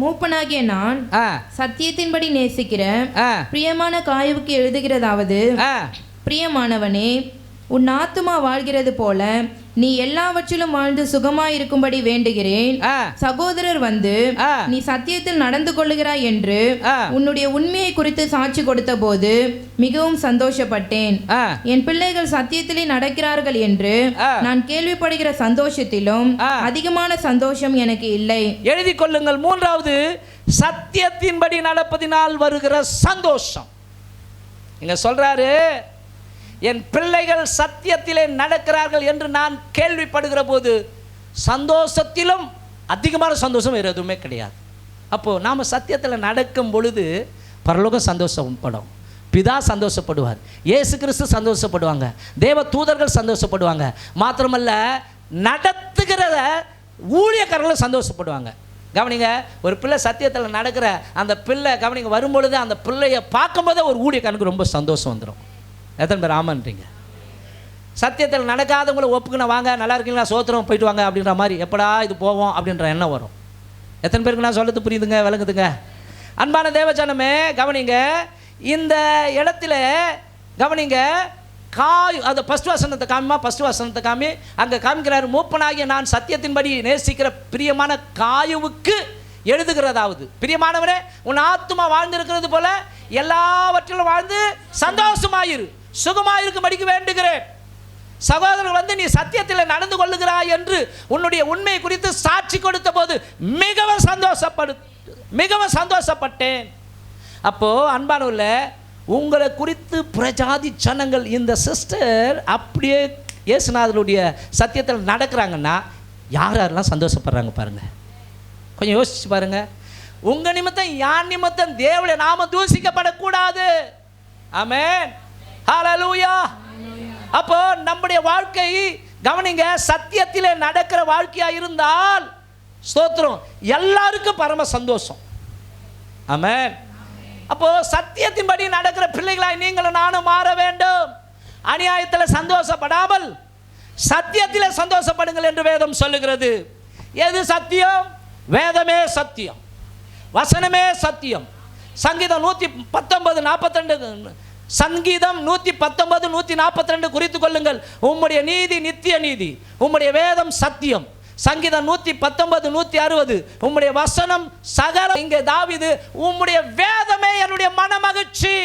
[SPEAKER 2] மூப்பனாகிய நான் சத்தியத்தின்படி நேசிக்கிற பிரியமான காயுவுக்கு எழுதுகிறதாவது, பிரியமானவனே, உன் ஆத்துமா வாழ்கிறது போல நீ எல்லாவற்றிலும் வாழ்ந்து சுகமாயிருக்கும்படி வேண்டுகிறேன். சகோதரர் வந்து நீ சத்தியத்தில் நடந்து கொள்ளுகிறாய் என்று உன்னுடைய உண்மையை குறித்து சாட்சி கொடுத்த போது மிகவும் சந்தோஷப்பட்டேன். என் பிள்ளைகள் சத்தியத்திலே நடக்கிறார்கள் என்று நான் கேள்விப்படுகிற சந்தோஷத்திலும் அதிகமான சந்தோஷம் எனக்கு இல்லை.
[SPEAKER 1] எழுதி கொள்ளுங்கள். 3வது, சத்தியத்தின்படி நடப்பதினால் வருகிற சந்தோஷம். இங்க சொல்றாரு, என் பிள்ளைகள் சத்தியத்திலே நடக்கிறார்கள் என்று நான் கேள்விப்படுகிற போது சந்தோஷத்திலும் அதிகமான சந்தோஷம் வேறு எதுவுமே கிடையாது. அப்போது நாம் சத்தியத்தில் நடக்கும் பொழுது பரலோகம் சந்தோஷப்படும், பிதா சந்தோஷப்படுவார், இயேசு கிறிஸ்து சந்தோஷப்படுவாங்க, தேவ தூதர்கள் சந்தோஷப்படுவாங்க, மாத்திரமல்ல நடத்துகிற ஊழியக்காரர்களும் சந்தோஷப்படுவாங்க. கவனிங்க, ஒரு பிள்ளை சத்தியத்தில் நடக்கிற அந்த பிள்ளை கவனிங்க வரும்பொழுது அந்த பிள்ளையை பார்க்கும்போதே ஒரு ஊழியக்காரனுக்கு ரொம்ப சந்தோஷம் வந்துடும். எத்தனை பேர் ஆமான்றீங்க? சத்தியத்தில் நடக்காதவங்களை ஒப்புக்குன்னு வாங்க, நல்லா இருக்கீங்களா, சோத்திரம் போயிட்டு வாங்க அப்படின்ற மாதிரி எப்படா இது போவோம் அப்படின்ற எண்ணம் வரும். எத்தனை பேருக்கு நான் சொல்கிறது புரியுதுங்க, விளங்குதுங்க? அன்பான தேவஜனமே கவனிங்க, இந்த இடத்துல கவனிங்க, அது ஃபஸ்ட் வசனத்தை காமிமா, ஃபஸ்ட் வசனத்தை காமி. அங்கே காமிக்கிறார், மூப்பனாகிய நான் சத்தியத்தின்படி நேசிக்கிற பிரியமான காயுவுக்கு எழுதுகிறதாவது, பிரியமானவரே உன் ஆத்துமா வாழ்ந்திருக்கிறது போல எல்லாவற்றிலும் வாழ்ந்து சந்தோஷமாயிரு, சுகமாயிருக்கும்படிக்கு வேண்டுகிறேன். சகோதரர்கள் நீ சத்தியத்தில் நடந்து கொள்ளுகிறாய் என்று உன்னுடைய உண்மை குறித்து சாட்சி கொடுத்த போது மிகவும் சந்தோஷப்பட்டேன். அப்போ அன்பானவர்கள, உங்களை குறித்து பிரஜாதி ஜனங்கள், இந்த சிஸ்டர் அப்படியே இயேசுநாதருடைய சத்தியத்தில் நடக்கிறாங்கன்னா யார் யாரெல்லாம் சந்தோஷப்படுறாங்க பாருங்க. கொஞ்சம் யோசிச்சு பாருங்க. உங்க நிமித்தம் யார் நிமித்தம் தேவனுடைய நாமம் தூசிக்கப்படக்கூடாது. ஆமென், ஹல்லேலூயா. அப்போ நம்முடைய வாழ்க்கை கவனிங்க, சத்தியத்திலே நடக்கிற வாழ்க்கையா இருந்தால் ஸ்தோத்திரம், எல்லாருக்கும் பரம சந்தோஷம். ஆமென். அப்போ சத்தியத்தின்படி நடக்கிற பிள்ளைகளாய் நீங்களும் நானும் மாற வேண்டும். அநியாயத்தில் சந்தோஷப்படாமல் சத்தியத்தில் சந்தோஷப்படுங்கள் என்று வேதம் சொல்லுகிறது. எது சத்தியம்? வேதமே சத்தியம், வசனமே சத்தியம். சங்கீதம் 119:42, சங்கீதம் 119:142 குறித்து கொள்ளுங்கள். உம்முடைய நீதி நித்திய நீதி, உம்முடைய வேதம் சத்தியம். சங்கீதம் 119:160, உம்முடைய வசனம் சகல. இங்கே தாவீது, உம்முடைய வேதமே என்னுடைய மனமகிழ்ச்சி.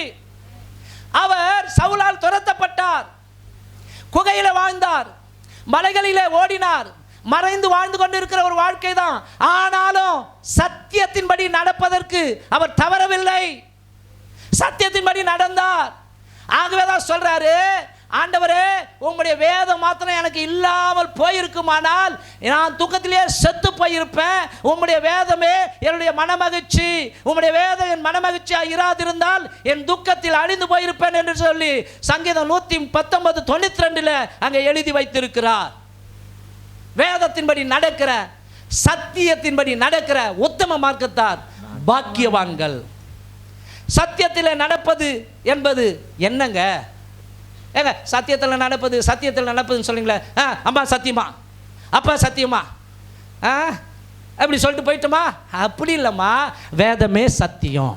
[SPEAKER 1] அவர் சவுலால் துரத்தப்பட்டார், குகையில வாழ்ந்தார், மலைகளிலே ஓடினார், மறைந்து வாழ்ந்து கொண்டிருக்கிற ஒரு வாழ்க்கை தான். ஆனாலும் சத்தியத்தின்படி நடப்பதற்கு அவர் தவறவில்லை, சத்தியத்தின்படி நடந்தார். ஆகவே தான் சொல்றாரு, ஆண்டவரே உம்முடைய வேதம் மாத்திரம் எனக்கு இல்லாமல் போயிருக்குமானால் நான் துக்கத்திலே செத்து போயிருப்பேன். உம்முடைய வேதமே என்னுடைய மனமகிழ்ச்சி, உம்முடைய வேதம் என் மனமகிழ்ச்சியாக இராதிருந்தால் என் துக்கத்தில் அழிந்து போயிருப்பேன் என்று சொல்லி சங்கீதம் 119:92 அங்கே எழுதி வைத்திருக்கிறார். வேதத்தின்படி நடக்கிற, சத்தியத்தின்படி நடக்கிற உத்தம மார்க்கத்தார் பாக்கியவான்கள். சத்தியத்தில் நடப்பது என்பது என்னங்க? ஏங்க சத்தியத்தில் நடப்பது, சத்தியத்தில் நடப்பதுன்னு சொல்றீங்களே, அம்மா சத்தியமா, அப்பா சத்தியமா, அப்படி சொல்லிட்டு போயிட்டோமா? அப்படி இல்லைம்மா, வேதமே சத்தியம்.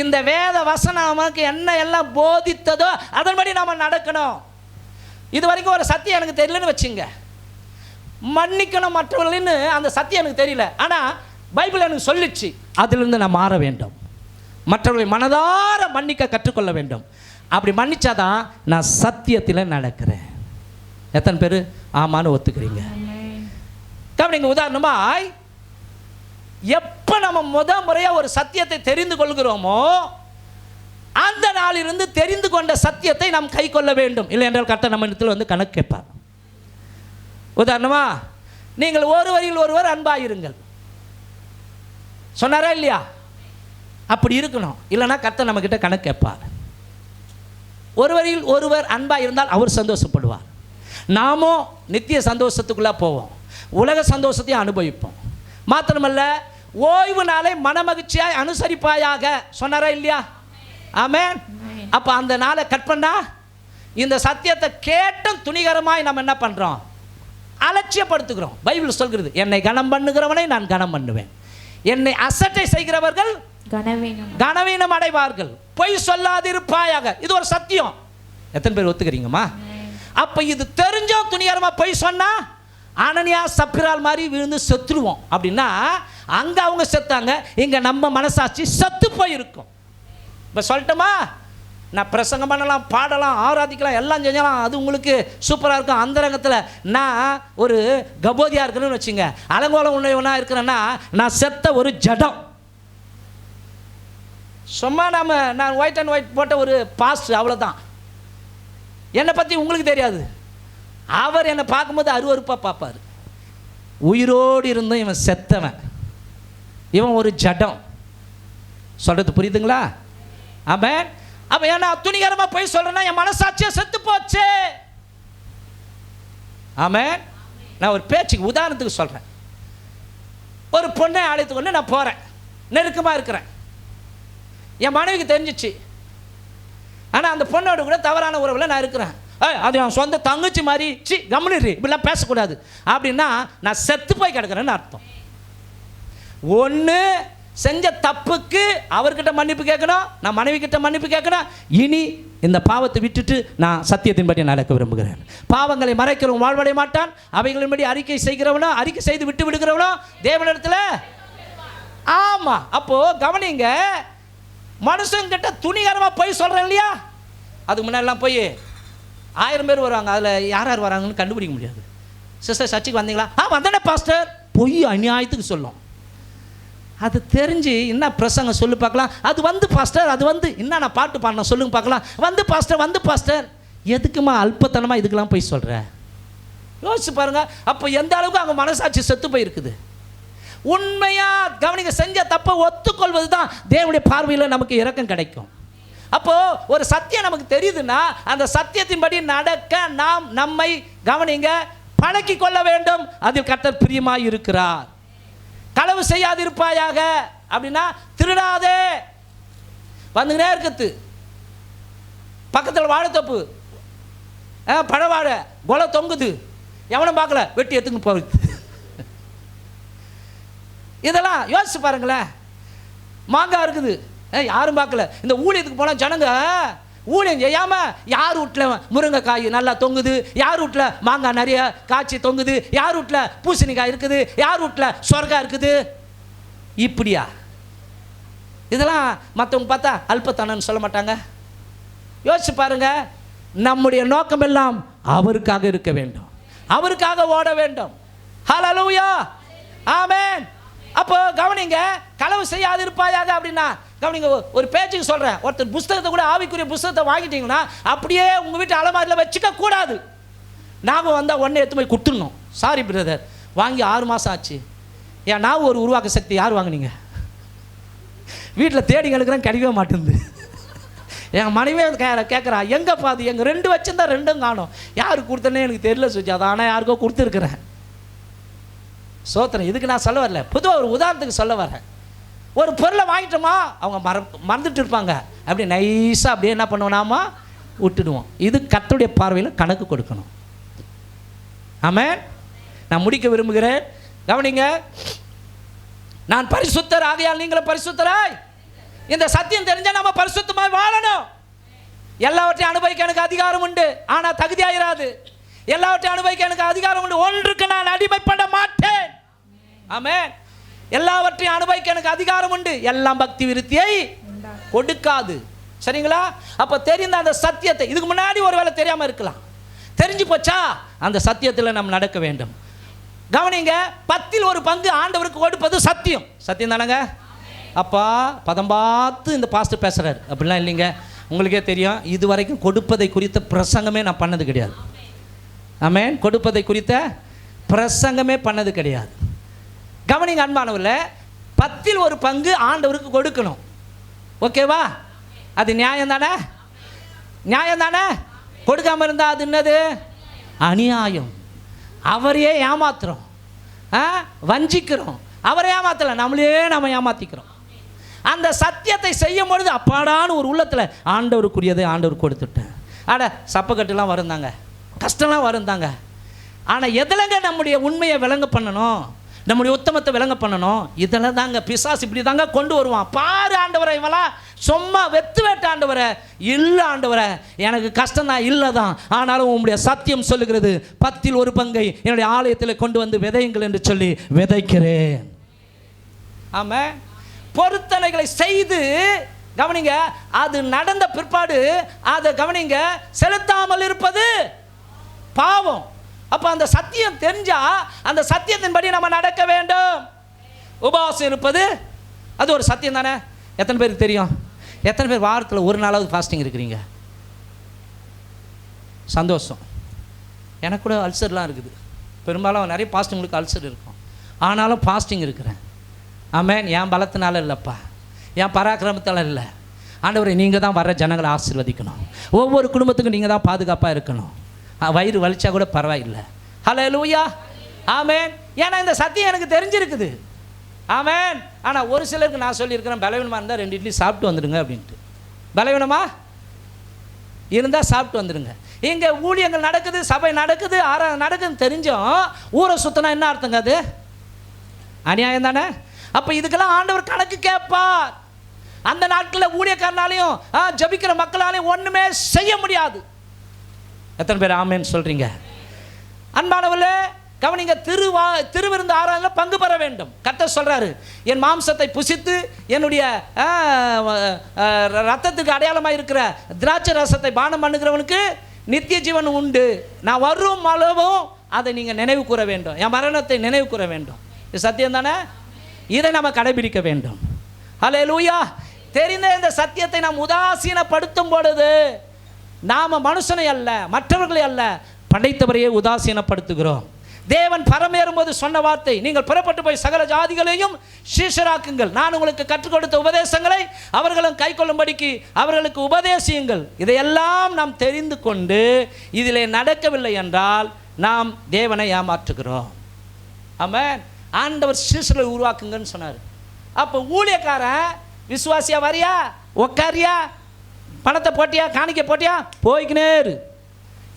[SPEAKER 1] இந்த வேத வசனம் நமக்கு என்ன எல்லாம் போதித்ததோ அதன்படி நாம் நடக்கணும். இது வரைக்கும் ஒரு சத்தியம் எனக்கு தெரியலன்னு வச்சுங்க, மன்னிக்கணும் மற்றவர்கள்னு அந்த சத்தியம் எனக்கு தெரியல, ஆனால் பைபிள் எனக்கு சொல்லிச்சு, அதிலிருந்து நான் மாற வேண்டும், மற்றவர்களை மனதார மன்னிக்க கற்றுக்கொள்ள வேண்டும். அப்படி மன்னிச்சாதான் நான் சத்தியத்தில் நடக்கிறேன். எத்தனை பேர் ஆமான்னு ஒத்துக்கிறீங்க? கவனிங்க, உதாரணமாய் எப்போ நம்ம முறையாக ஒரு சத்தியத்தை தெரிந்து கொள்கிறோமோ அந்த நாளிலிருந்து தெரிந்து கொண்ட சத்தியத்தை நாம் கை கொள்ள வேண்டும். இல்லை என்றால் கர்த்தர் நம்ம இடத்துல வந்து கணக்கு கேட்பார். உதாரணமா, நீங்கள் ஒருவரில் ஒருவர் அன்பாயிருங்கள் சொன்னாரா இல்லையா? அப்படி இருக்கணும், இல்லைன்னா கர்த்தர் நம்ம கிட்ட கணக்கு கேட்பார். ஒருவரில் ஒருவர் அன்பாக இருந்தால் அவர் சந்தோஷப்படுவார், நாமும் நித்திய சந்தோஷத்துக்குள்ளே போவோம், உலக சந்தோஷத்தையும் அனுபவிப்போம். மாத்திரமல்ல, ஓய்வு நாளை மனமகிழ்ச்சியாய் அனுசரிப்பாயாக சொன்னாரா இல்லையா? ஆமென். அப்போ அந்த நாளை கட் பண்ணா இந்த சத்தியத்தை கேட்டும் துணிகரமாய் நம்ம என்ன பண்ணுறோம்? அலட்சியப்படுத்துகிறோம். பைபிள் சொல்கிறது, என்னை கனம் பண்ணுகிறவனை நான் கனம் பண்ணுவேன், என்னை அசட்டை செய்கிறவர்கள் கனவீனம் அடைவார்கள், பொய் சொல்லாதிருப்பாயாக. இது ஒரு சத்தியம். எத்தனை பேர் ஒத்துக்கிறீங்கம்மா? அப்ப இது தெரிஞ்சோம் துணிகரமா பொய் சொன்னா அனனியா சப்பிரால் மாதிரி விழுந்து செத்துருவோம். அப்படின்னா அங்க அவங்க செத்தாங்க, இங்க நம்ம மனசாட்சி செத்து போயிருக்கும். இப்ப சொல்லட்டுமா, நான் பிரசங்கம் பண்ணலாம், பாடலாம், ஆராதிக்கலாம், எல்லாம் செஞ்சலாம், அது உங்களுக்கு சூப்பராக இருக்கும். அந்த ரங்கத்தில் நான் ஒரு கபோதியாக இருக்கிறேன்னு வச்சுங்க, அலங்கோலம் உணவனா இருக்கிறேன்னா நான் செத்த ஒரு ஜடம். சும்மா நான் ஒயிட் அண்ட் ஒயிட் போட்ட ஒரு பாஸ்ட், அவ்வளோதான். என்னை பற்றி உங்களுக்கு தெரியாது. அவர் என்னை பார்க்கும்போது அருவருப்பாக பார்ப்பார். உயிரோடு இருந்தும் இவன் செத்தவன், இவன் ஒரு ஜடம். சொல்கிறது புரியுதுங்களா? ஆமென். அப்போ ஏன்னா துணிகரமாக போய் சொல்கிறேன்னா என் மனசாட்சியை செத்து போச்சு. ஆமென். நான் ஒரு பேச்சுக்கு உதாரணத்துக்கு சொல்கிறேன். ஒரு பொண்ணை அழைத்து கொண்டு நான் போகிறேன், நெருக்கமாக இருக்கிறேன். என் மனைவிக்கு தெரிஞ்சிச்சு, ஆனால் அந்த பொண்ணோட கூட தவறான உறவில் நான் இருக்கிறேன். அது என் சொந்த தங்கச்சி மாதிரி, கம்முனிரு, இப்படிலாம் பேசக்கூடாது அப்படின்னா நான் செத்து போய் கிடக்கிறேன்னு அர்த்தம். ஒன்று செஞ்ச தப்புக்கு அவர்கிட்ட மன்னிப்பு கேட்கணும், நான் மனைவி கிட்ட மன்னிப்பு கேட்கணும். இனி இந்த பாவத்தை விட்டுட்டு நான் சத்தியத்தின்படி நடக்க விரும்புகிறேன். பாவங்களை மறைக்கிறவன் வாழ்வடைய மாட்டான், அவைகளின்படி அறிக்கை செய்கிறவனோ, அறிக்கை செய்து விட்டு விடுகிறவனோ தேவனிடத்தில். ஆமாம். அப்போது கவனிங்க, மனுஷங்கிட்ட துணிகரமாக போய் சொல்கிறேன் இல்லையா, அதுக்கு முன்னாடிலாம் போய் 1000 பேர் வருவாங்க, அதில் யார் யார் வராங்கன்னு கண்டுபிடிக்க முடியாது. சிஸ்டர் சர்ச்சுக்கு வந்தீங்களா? வந்தேனே பாஸ்டர். பொய் அநியாயத்துக்கு சொல்லும். அது தெரிஞ்சு என்ன பிரசங்க சொல்லு பார்க்கலாம். அது வந்து பாஸ்டர், அது வந்து என்ன நான் பாட்டு பாடின சொல்லுங்க பார்க்கலாம். வந்து பாஸ்டர், வந்து பாஸ்டர். எதுக்குமா அல்பத்தனமாக இதுக்கெல்லாம் போய் சொல்கிற? யோசிச்சு பாருங்க. அப்போ எந்த அளவுக்கு அவங்க மனசாட்சி செத்து போயிருக்குது. உண்மையாக கவனிங்க, செஞ்ச தப்பை ஒத்துக்கொள்வது தான் தேவனுடைய பார்வையில் நமக்கு இரக்கம் கிடைக்கும். அப்போது ஒரு சத்தியம் நமக்கு தெரியுதுன்னா அந்த சத்தியத்தின்படி நடக்க நாம் நம்மை கவனிங்க பழக்கி கொள்ள வேண்டும். அதில் கர்த்தர் பிரியமாய் இருக்கிறார். களவு செய்யாதிருப்பாயாக அப்படின்னா திருடாதே. வந்துக்கினே இருக்குது, பக்கத்தில் வாழைத்தப்பு, பழவாழை கொலை தொங்குது, எவனும் பார்க்கல, வெட்டி எடுத்துன்னு போகுது. இதெல்லாம் யோசிச்சு பாருங்களேன். மாங்காய் இருக்குது, யாரும் பார்க்கல. இந்த ஊழியத்துக்கு போனால் ஜனங்க ஊழியம் செய்யாமல் யார் வீட்டில் முருங்கைக்காய் நல்லா தொங்குது, யார் வீட்டில் மாங்காய் நிறைய காய்ச்சி தொங்குது, யார் வீட்டில் பூசணிக்காய் இருக்குது, யார் வீட்டில் சொர்க்காய் இருக்குது. இப்படியா? இதெல்லாம் மற்றவங்க பார்த்தா அல்பத்தனன்னு சொல்ல மாட்டாங்க? யோசிச்சு பாருங்க. நம்முடைய நோக்கம் எல்லாம் அவருக்காக இருக்க வேண்டும், அவருக்காக ஓட வேண்டும். ஹல்லேலூயா, ஆமென். அப்போ கவனிங்க, களவு செய்யாது இருப்பாயாக அப்படின்னா கவனிங்க, ஒரு பேச்சுக்கு சொல்கிறேன். ஒருத்தர் புஸ்தகத்தை கூட, ஆவிக்குரிய புஸ்தகத்தை வாங்கிட்டீங்கன்னா அப்படியே உங்கள் வீட்டு அலமாரியில் வச்சுக்க கூடாது. ஞாபகம் வந்தால் உடனே எடுத்து போய் கொடுத்துடணும். சாரி பிரதர், வாங்கி 6 மாதம் ஆச்சு. ஏன் நான் ஒரு உருவாக்க சக்தி யார் வாங்கினீங்க? வீட்டில் தேடி எடுக்கிறேன், கிடைக்கவே மாட்டேங்குது. என் மனைவியே கேட்குறா, எங்கேப்பா அது? எங்கள் 2 வச்சுருந்தா 2ம் காணும். யாருக்கு கொடுத்தனே எனக்கு தெரியல சுவிச்சு. அதை ஆனால் யாருக்கோ கொடுத்துருக்குறேன். சோத்திரம். இதுக்கு நான் சொல்ல வரல, பொதுவாக ஒரு உதாரணத்துக்கு சொல்ல வரேன். ஒரு பொருளை வாங்கிட்டோமா அவங்க மறந்துட்டு இருப்பாங்க, அப்படி நைஸாக அப்படியே என்ன பண்ணுவோம்னாமா விட்டுடுவோம். இது கர்த்தருடைய பார்வையில் கணக்கு கொடுக்கணும். ஆமென். நான் முடிக்க விரும்புகிறேன். கவனிங்க, நான் பரிசுத்தர் ஆகையால் நீங்களும் பரிசுத்தராய். இந்த சத்தியம் தெரிஞ்சால் நம்ம பரிசுத்தமாய் வாழணும். எல்லாவற்றையும் அனுபவிக்க எனக்கு அதிகாரம் உண்டு, ஆனால் தகுதியாயிராது. எல்லாவற்றையும் அனுபவிக்க எனக்கு அதிகாரம் உண்டு, ஒன்றுக்கு நான் அடிமைப்பட மாட்டேன். ஆமென். எல்லாவற்றையும் அனுபவிக்க எனக்கு அதிகாரம் உண்டு, எல்லாம் பக்தி விருத்தியை கொடுக்காது. சரிங்களா? அப்போ தெரிந்த அந்த சத்தியத்தை, இதுக்கு முன்னாடி ஒரு வேளை தெரியாமல் இருக்கலாம், தெரிஞ்சு போச்சா அந்த சத்தியத்தில் நம்ம நடக்க வேண்டும். கவனிங்க, 10ல் 1 பங்கு ஆண்டவருக்கு கொடுப்பது சத்தியம். சத்தியம் தானங்க? அப்பா பதம் பார்த்து இந்த பாஸ்டர் பேசுகிறார் அப்படிலாம் இல்லைங்க. உங்களுக்கே தெரியும், இது வரைக்கும் கொடுப்பதை குறித்த பிரசங்கமே நான் பண்ணது கிடையாது. ஆமென். கொடுப்பதை குறித்த பிரசங்கமே பண்ணது கிடையாது. கவனிங்க அன்பானவர்களே, 10ல் 1 பங்கு ஆண்டவருக்கு கொடுக்கணும். ஓகேவா? அது நியாயம் தானே? நியாயம் தானே? கொடுக்காமல் இருந்தால் அது என்னது? அநியாயம். அவரையே ஏமாத்துறோம், வஞ்சிக்கிறோம். அவரை ஏமாத்தலை, நம்ம ஏமாத்திக்கிறோம். அந்த சத்தியத்தை செய்யும் பொழுது அப்பாடான்னு ஒரு உள்ளத்தில் ஆண்டவருக்குரியதை ஆண்டவர் கொடுத்துட்டேன். ஆட சப்பக்கட்டுலாம் வருந்தாங்க, கஷ்டம்லாம் வருந்தாங்க. ஆனால் எதிலங்க நம்முடைய உண்மையை விளங்க பண்ணணும், நம்முடைய உத்தமத்தை விளங்க பண்ணணும்? இதில் தாங்க பிசாசு இப்படி தாங்க கொண்டு வருவான். பாரு ஆண்டவரை, இவெல்லாம் சும்மா வெத்து வேட்ட ஆண்டவரை. இல்லை ஆண்டவரை, எனக்கு கஷ்டம் தான், இல்லை தான், ஆனாலும் உங்களுடைய சத்தியம் சொல்லுகிறது 10ல் 1 பங்கை என்னுடைய ஆலயத்தில் கொண்டு வந்து விதையுங்கள் என்று சொல்லி விதைக்கிறேன். ஆமாம். பொருத்தனைகளை செய்து கவனிங்க, அது நடந்த பிற்பாடு அதை கவனிங்க செலுத்தாமல் இருப்பது பாவம். அப்போ அந்த சத்தியம் தெரிஞ்சால் அந்த சத்தியத்தின்படி நம்ம நடக்க வேண்டும். உபவாசம் இருப்பது அது ஒரு சத்தியம் தானே? எத்தனை பேருக்கு தெரியும்? எத்தனை பேர் வாரத்தில் 1 நாளாவது ஃபாஸ்டிங் இருக்கிறீங்க? சந்தோஷம். எனக்கு கூட அல்சர்லாம் இருக்குது. பெரும்பாலும் நிறைய ஃபாஸ்டிங்களுக்கு அல்சர் இருக்கும், ஆனாலும் ஃபாஸ்டிங் இருக்கிறேன். ஆமென். என் பலத்தினால இல்லைப்பா, என் பராக்கிரமத்தால் இல்லை, ஆண்டவரே நீங்கள் தான் வர ஜனங்களை ஆசீர்வதிக்கணும், ஒவ்வொரு குடும்பத்துக்கும் நீங்கள் தான் பாதுகாப்பாக இருக்கணும், வயிறு வலிச்சா கூட பரவாயில்லை. ஹல்லேலூயா, ஆமென். ஏன்னா இந்த சத்தியம் எனக்கு தெரிஞ்சிருக்குது, ஆமென். ஆனால் ஒரு சிலருக்கு நான் சொல்லியிருக்கிறேன், பலவீனமாக இருந்தால் 2 இட்லி சாப்பிட்டு வந்துடுங்க அப்படின்ட்டு. பலவீனமாக இருந்தால் சாப்பிட்டு வந்துடுங்க. இங்கே ஊழியங்கள் நடக்குது, சபை நடக்குது, ஆராதனை நடக்குதுன்னு தெரிஞ்சும் ஊரை சுற்றினா என்ன அர்த்தங்க? அது அநியாயம் தானே. அப்போ இதுக்கெல்லாம் ஆண்டவர் கணக்கு கேட்பார். அந்த நாட்களில் ஊழியக்காரனாலையும் ஜபிக்கிற மக்களாலையும் ஒன்றுமே செய்ய முடியாது. எத்தனை பேர் ஆமேன்னு சொல்கிறீங்க? அன்பானவர்களே கவனிங்க, திருவிருந்து ஆராதனையில் பங்கு பெற வேண்டும். கர்த்தர் சொல்கிறாரு, என் மாம்சத்தை புசித்து என்னுடைய ரத்தத்துக்கு அடையாளமாக இருக்கிற திராட்சை ரசத்தை பானம் பண்ணுகிறவனுக்கு நித்திய ஜீவன் உண்டு. நான் வரும் அளவும் அதை நீங்கள் நினைவு கூற வேண்டும், என் மரணத்தை நினைவு கூற வேண்டும். இது சத்தியம் தானே? இதை நம்ம கடைபிடிக்க வேண்டும். ஹல்லேலூயா. தெரிந்த இந்த சத்தியத்தை நாம் உதாசீனப்படுத்தும் பொழுது நாம் மனுஷனை அல்ல, மற்றவர்களை அல்ல, படைத்தவரையே உதாசீனப்படுத்துகிறோம். தேவன் பரமேறும்போது சொன்ன வார்த்தை, நீங்கள் புறப்பட்டு போய் சகல ஜாதிகளையும் சீஷராக்குங்கள், நான் உங்களுக்கு கற்றுக் கொடுத்த உபதேசங்களை அவர்களும் கை கொள்ளும்படிக்கு அவர்களுக்கு உபதேசியுங்கள். இதையெல்லாம் நாம் தெரிந்து கொண்டு இதிலே நடக்கவில்லை என்றால் நாம் தேவனை ஏமாற்றுகிறோம். ஆமென். ஆண்டவர் சீஷரை உருவாக்குங்கன்னு சொன்னார். அப்போ ஊழியக்காரன் விசுவாசியா வரியா, உக்காரியா, பணத்தை போட்டியா, காணிக்க போட்டியா, போய்க்கினேரு.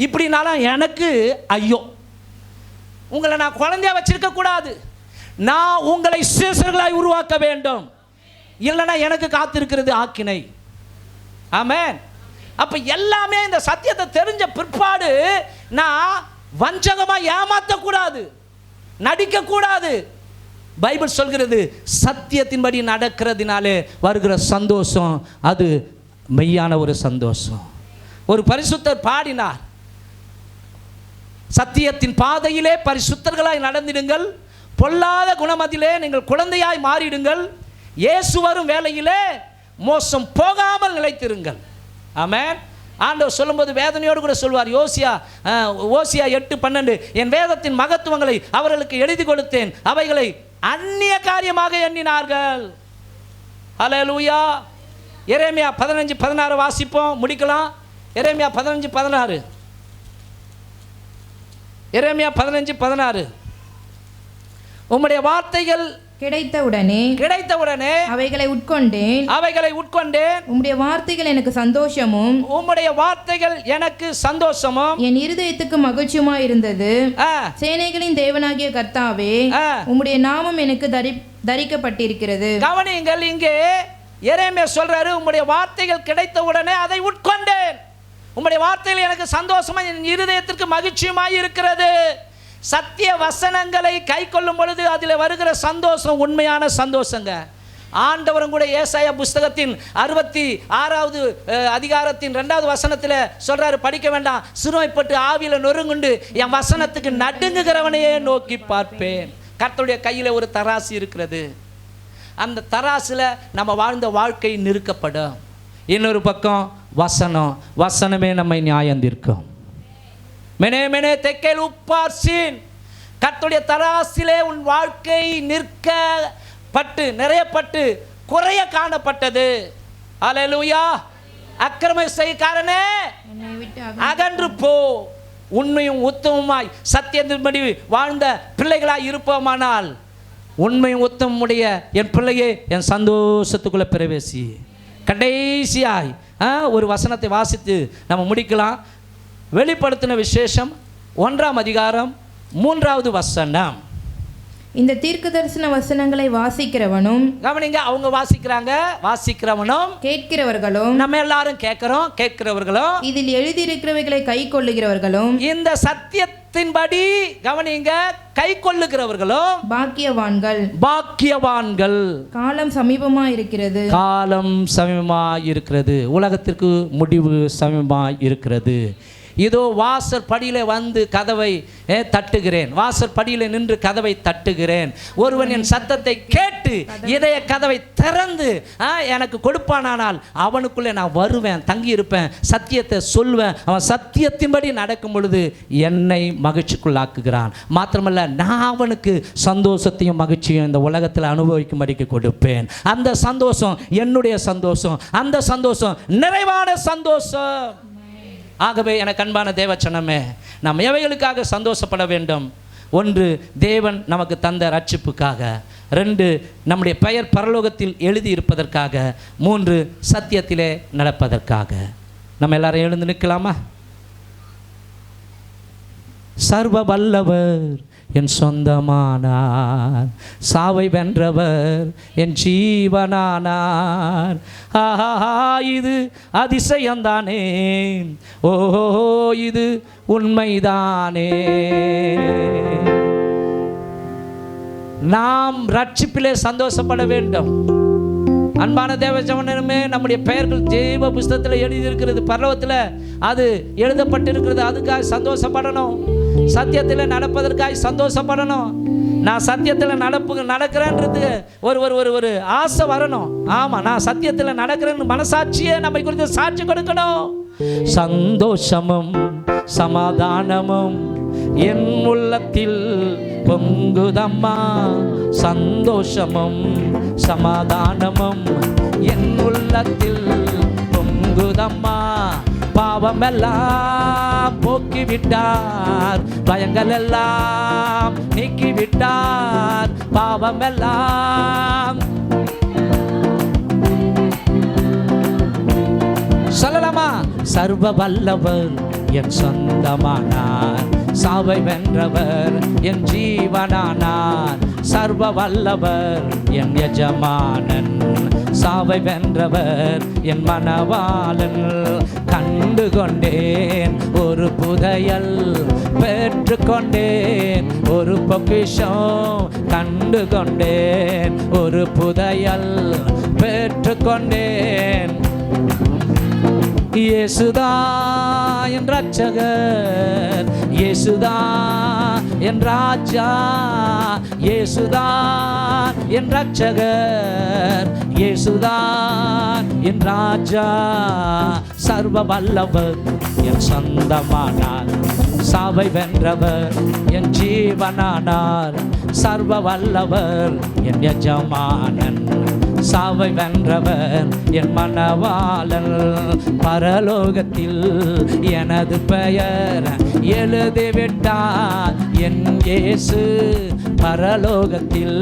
[SPEAKER 1] இப்படினாலும் எனக்கு ஐயோ, உங்களை நான் குழந்தையா வச்சிருக்க கூடாது, நான் உங்களை சீஷர்களாய் உருவாக்க வேண்டும், இல்லைன்னா எனக்கு காத்திருக்கிறது ஆக்கினை. ஆமென். அப்போ எல்லாமே இந்த சத்தியத்தை தெரிஞ்ச பிற்பாடு நான் வஞ்சகமாக ஏமாற்றக்கூடாது, நடிக்கக்கூடாது. பைபிள் சொல்கிறது, சத்தியத்தின்படி நடக்கிறதுனாலே வருகிற சந்தோஷம் அது மெய்யான ஒரு சந்தோஷம். ஒரு பரிசுத்தர் பாடினார், சத்தியத்தின் பாதையிலே பரிசுத்தர்களாய் நடந்திடுங்கள், பொல்லாத குணமதிலே நீங்கள் குழந்தையாய் மாறிடுங்கள், இயேசு வரும் வேளையிலே மோசம் போகாமல் நிலைத்திருங்கள். ஆமென். ஆண்டவர் சொல்லும்போது வேதனையோடு கூட சொல்வார். ஓசியா 8:12, என் வேதத்தின் மகத்துவங்களை அவர்களுக்கு எழுதி கொடுத்தேன், அவைகளை அந்நிய காரியமாக எண்ணினார்கள். ஹல்லேலூயா. எரேமியா 15:16 வாசிப்போம், முடிக்கலாம். எரேமியா 15:16. எரேமியா 15:16. உம்முடைய வார்த்தைகள் கிடைத்தவுடனே அவைகளை உட்கொண்டேன். உம்முடைய வார்த்தைகள் எனக்கு சந்தோஷமும் என் இருதயத்துக்கு மகிழ்ச்சியுமா இருந்தது. சேனைகளின் தேவனாகிய கர்த்தாவே, உம்முடைய நாமம் எனக்கு தரிக்கப்பட்டிருக்கிறது. கவனியுங்கள், இங்கே எரேமியா சொல்றாரு, உம்முடைய வார்த்தைகள் கிடைத்தவுடனே அதை உட்கொண்டேன். உம்முடைய வார்த்தைகள் எனக்கு சந்தோஷமா, என் இருதயத்திற்கு மகிழ்ச்சியுமாய் இருக்கிறது. சத்திய வசனங்களை கை கொள்ளும் பொழுது அதில் வருகிற சந்தோஷம் உண்மையான சந்தோஷங்க. ஆண்டவரும் கூட ஏசாயா புஸ்தகத்தின் 66வது அதிகாரத்தின் 2வது வசனத்தில் சொல்றாரு, படிக்க வேண்டாம், சிறுமைப்பட்டு ஆவியில நொறுங்குண்டு என் வசனத்துக்கு நடுங்குகிறவனையே நோக்கி பார்ப்பேன். கர்த்தருடைய கையில் ஒரு தராசு இருக்கிறது, அந்த தராசில் நம்ம வாழ்ந்த வாழ்க்கை நிறுக்கப்படும். இன்னொரு பக்கம் வசனமே நம்மை நியாயந்திருக்கும். மெனே தெக்கேல் உப்பார்சின், கர்த்தருடைய தராசிலே உன் வாழ்க்கை நிற்கப்பட்டு நிறையப்பட்டு குறைய காணப்பட்டது. அல்லேலூயா. அக்கிரம செய்காரனே அகன்று போ, உண்மையும் உத்தமமாய் சத்தியத்தின்படி வாழ்ந்த பிள்ளைகளாய் இருப்போமானால், உண்மையும் உத்தமுடைய என் பிள்ளையே என் சந்தோஷத்துக்குள்ள பிரவேசி. கடைசியாய் ஒரு வசனத்தை வாசித்து நம்ம முடிக்கலாம். வெளிப்படுத்தின விசேஷம் 1ஆம் அதிகாரம் 3வது வசனம்.
[SPEAKER 2] இந்த தீர்க்கதரிசன வசனங்களை வாசிக்கிறவனும், கவனிங்க, அவங்க வாசிக்கிறவனும் கேட்கிறவர்களும், நம்ம எல்லாரும் கேட்கிறவர்களும், இதில் எழுதியிருக்கிறவைகளை கை கொள்ளுகிறவர்களும், இந்த சத்தியத்தின்படி கவனிங்க கை கொள்ளுகிறவர்களும் பாக்கியவான்கள். காலம் சமீபமாய் இருக்கிறது. உலகத்திற்கு முடிவு சமீபமாய் இருக்கிறது.
[SPEAKER 1] இதோ வாசல் படியில் வந்து கதவை தட்டுகிறேன், வாசல் படியில் நின்று கதவை தட்டுகிறேன். ஒருவன் என் சத்தத்தை கேட்டு இதய கதவை திறந்து எனக்கு கொடுப்பானால் அவனுக்குள்ளே நான் வருவேன், தங்கி இருப்பேன், சத்தியத்தை சொல்வேன். அவன் சத்தியத்தின்படி நடக்கும் பொழுது என்னை மகிழ்ச்சிக்குள்ளாக்குகிறான். மாத்திரமல்ல, நான் அவனுக்கு சந்தோஷத்தையும் மகிழ்ச்சியும் இந்த உலகத்தில் அனுபவிக்கும்படிக்கு கொடுப்பேன். அந்த சந்தோஷம் என்னுடைய சந்தோஷம், அந்த சந்தோஷம் நிறைவான சந்தோஷம். ஆகவே எனக்கு அன்பான தேவச்சனமே, நாம் எவைகளுக்காக சந்தோஷப்பட வேண்டும்? 1, தேவன் நமக்கு தந்த ரட்சிப்புக்காக. 2, நம்முடைய பெயர் பரலோகத்தில் எழுதி இருப்பதற்காக. 3, சத்தியத்திலே நடப்பதற்காக. நம்ம எல்லாரும் எழுந்து நிற்கலாமா? சர்வ வல்லவர் என் சொந்தமானார், சாவை வென்றவர் என் ஜீவனானார். ஆஹா, இது அதிசயம்தானே, ஓஹோ இது உண்மைதானே. நாம் ரட்சிப்பிலே சந்தோஷப்பட வேண்டும். அன்பான தேவஜனமே, நம்முடைய பெயர்கள் ஜீவ புஸ்தகத்தில் எழுதியிருக்கிறது, பரலோகத்தில் அது எழுதப்பட்டிருக்கிறது. அதுக்காக சந்தோஷப்படணும். சத்தியத்தில் நடப்பதற்காக சந்தோஷப்படணும். நான் சத்தியத்தில் நடக்கிறேன்றது ஒரு ஆசை வரணும். ஆமாம், நான் சத்தியத்தில் நடக்கிறேன்னு மனசாட்சியே நம்மை குறித்து சாட்சி கொடுக்கணும். சந்தோஷமும் சமாதானமும் என் உள்ளத்தில் பொங்குதம்மா, சந்தோஷமும் சமாதானமும் என் உள்ளத்தில் பொங்குதம்மா. பாவமெல்லாம் போக்கிவிட்டார், பயங்கள் எல்லாம் நீக்கிவிட்டார். பாவமெல்லாம் சொல்லலாமா? சர்வ வல்லவர் என் சொந்தமானார், சாவை வென்றவர் என் ஜீவனானார். சர்வ வல்லவர் என் எஜமானன், சாவை வென்றவர் என் மனவாளன். கண்டு கொண்டேன் ஒரு புதையல், பெற்று கொண்டேன் ஒரு பொக்கிஷம். கண்டு கொண்டேன் ஒரு புதையல், பெற்று கொண்டேன். இயேசுதா என் ரட்சகர், இயேசுதா என் ராஜா, இயேசுதா என் ரட்சகர், இயேசுதா என் ராஜா. சர்வ வல்லவர் என் சொந்தமானார், சாவை வென்றவர் என் ஜீவனானார். சர்வ வல்லவர் என் எஜமானன், சாவை வென்றவர் என் மனவாளன். பரலோகத்தில் எனது பெயர் எழுதிவிட்டார் என் இயேசு, பரலோகத்தில்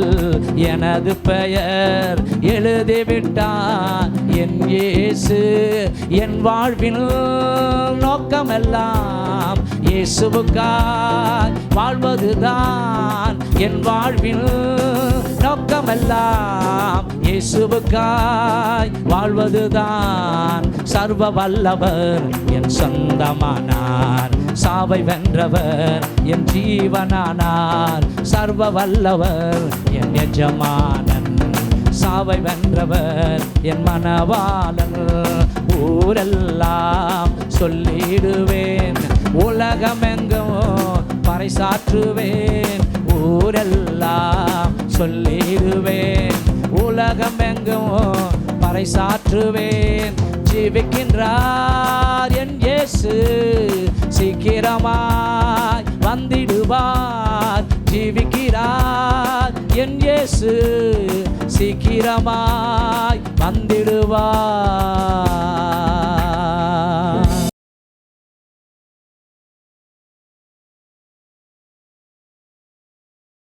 [SPEAKER 1] எனது பெயர் எழுதிவிட்டார் என் இயேசு. என் வாழ்வின் நோக்கமெல்லாம் இயேசுவுக்காய் வாழ்வதுதான். என் வாழ்வின் நோக்கமெல்லாம் இயேசுவுக்காய் வாழ்வதுதான். சர்வ வல்லவர் என் சொந்தமானார், சாவை வென்றவர் என் ஜீவனானார். சர்வ வல்லவர் என் எஜமானன், சாவை வென்றவர் என் மனவாளன். ஊரெல்லாம் சொல்லிடுவேன், உலகமெங்கும் பறைசாற்றுவேன். ஊரெல்லாம் சொல்லிடுவேன், உலகமெங்கும் பறைசாற்றுவேன். ஜீவிக்கின்றார் என் இயேசு, சீக்கிரமாய் வந்திடுவார். ஜீவிக்கிறார் என் இயேசு, சீக்கிரமாய் வந்திடுவார்.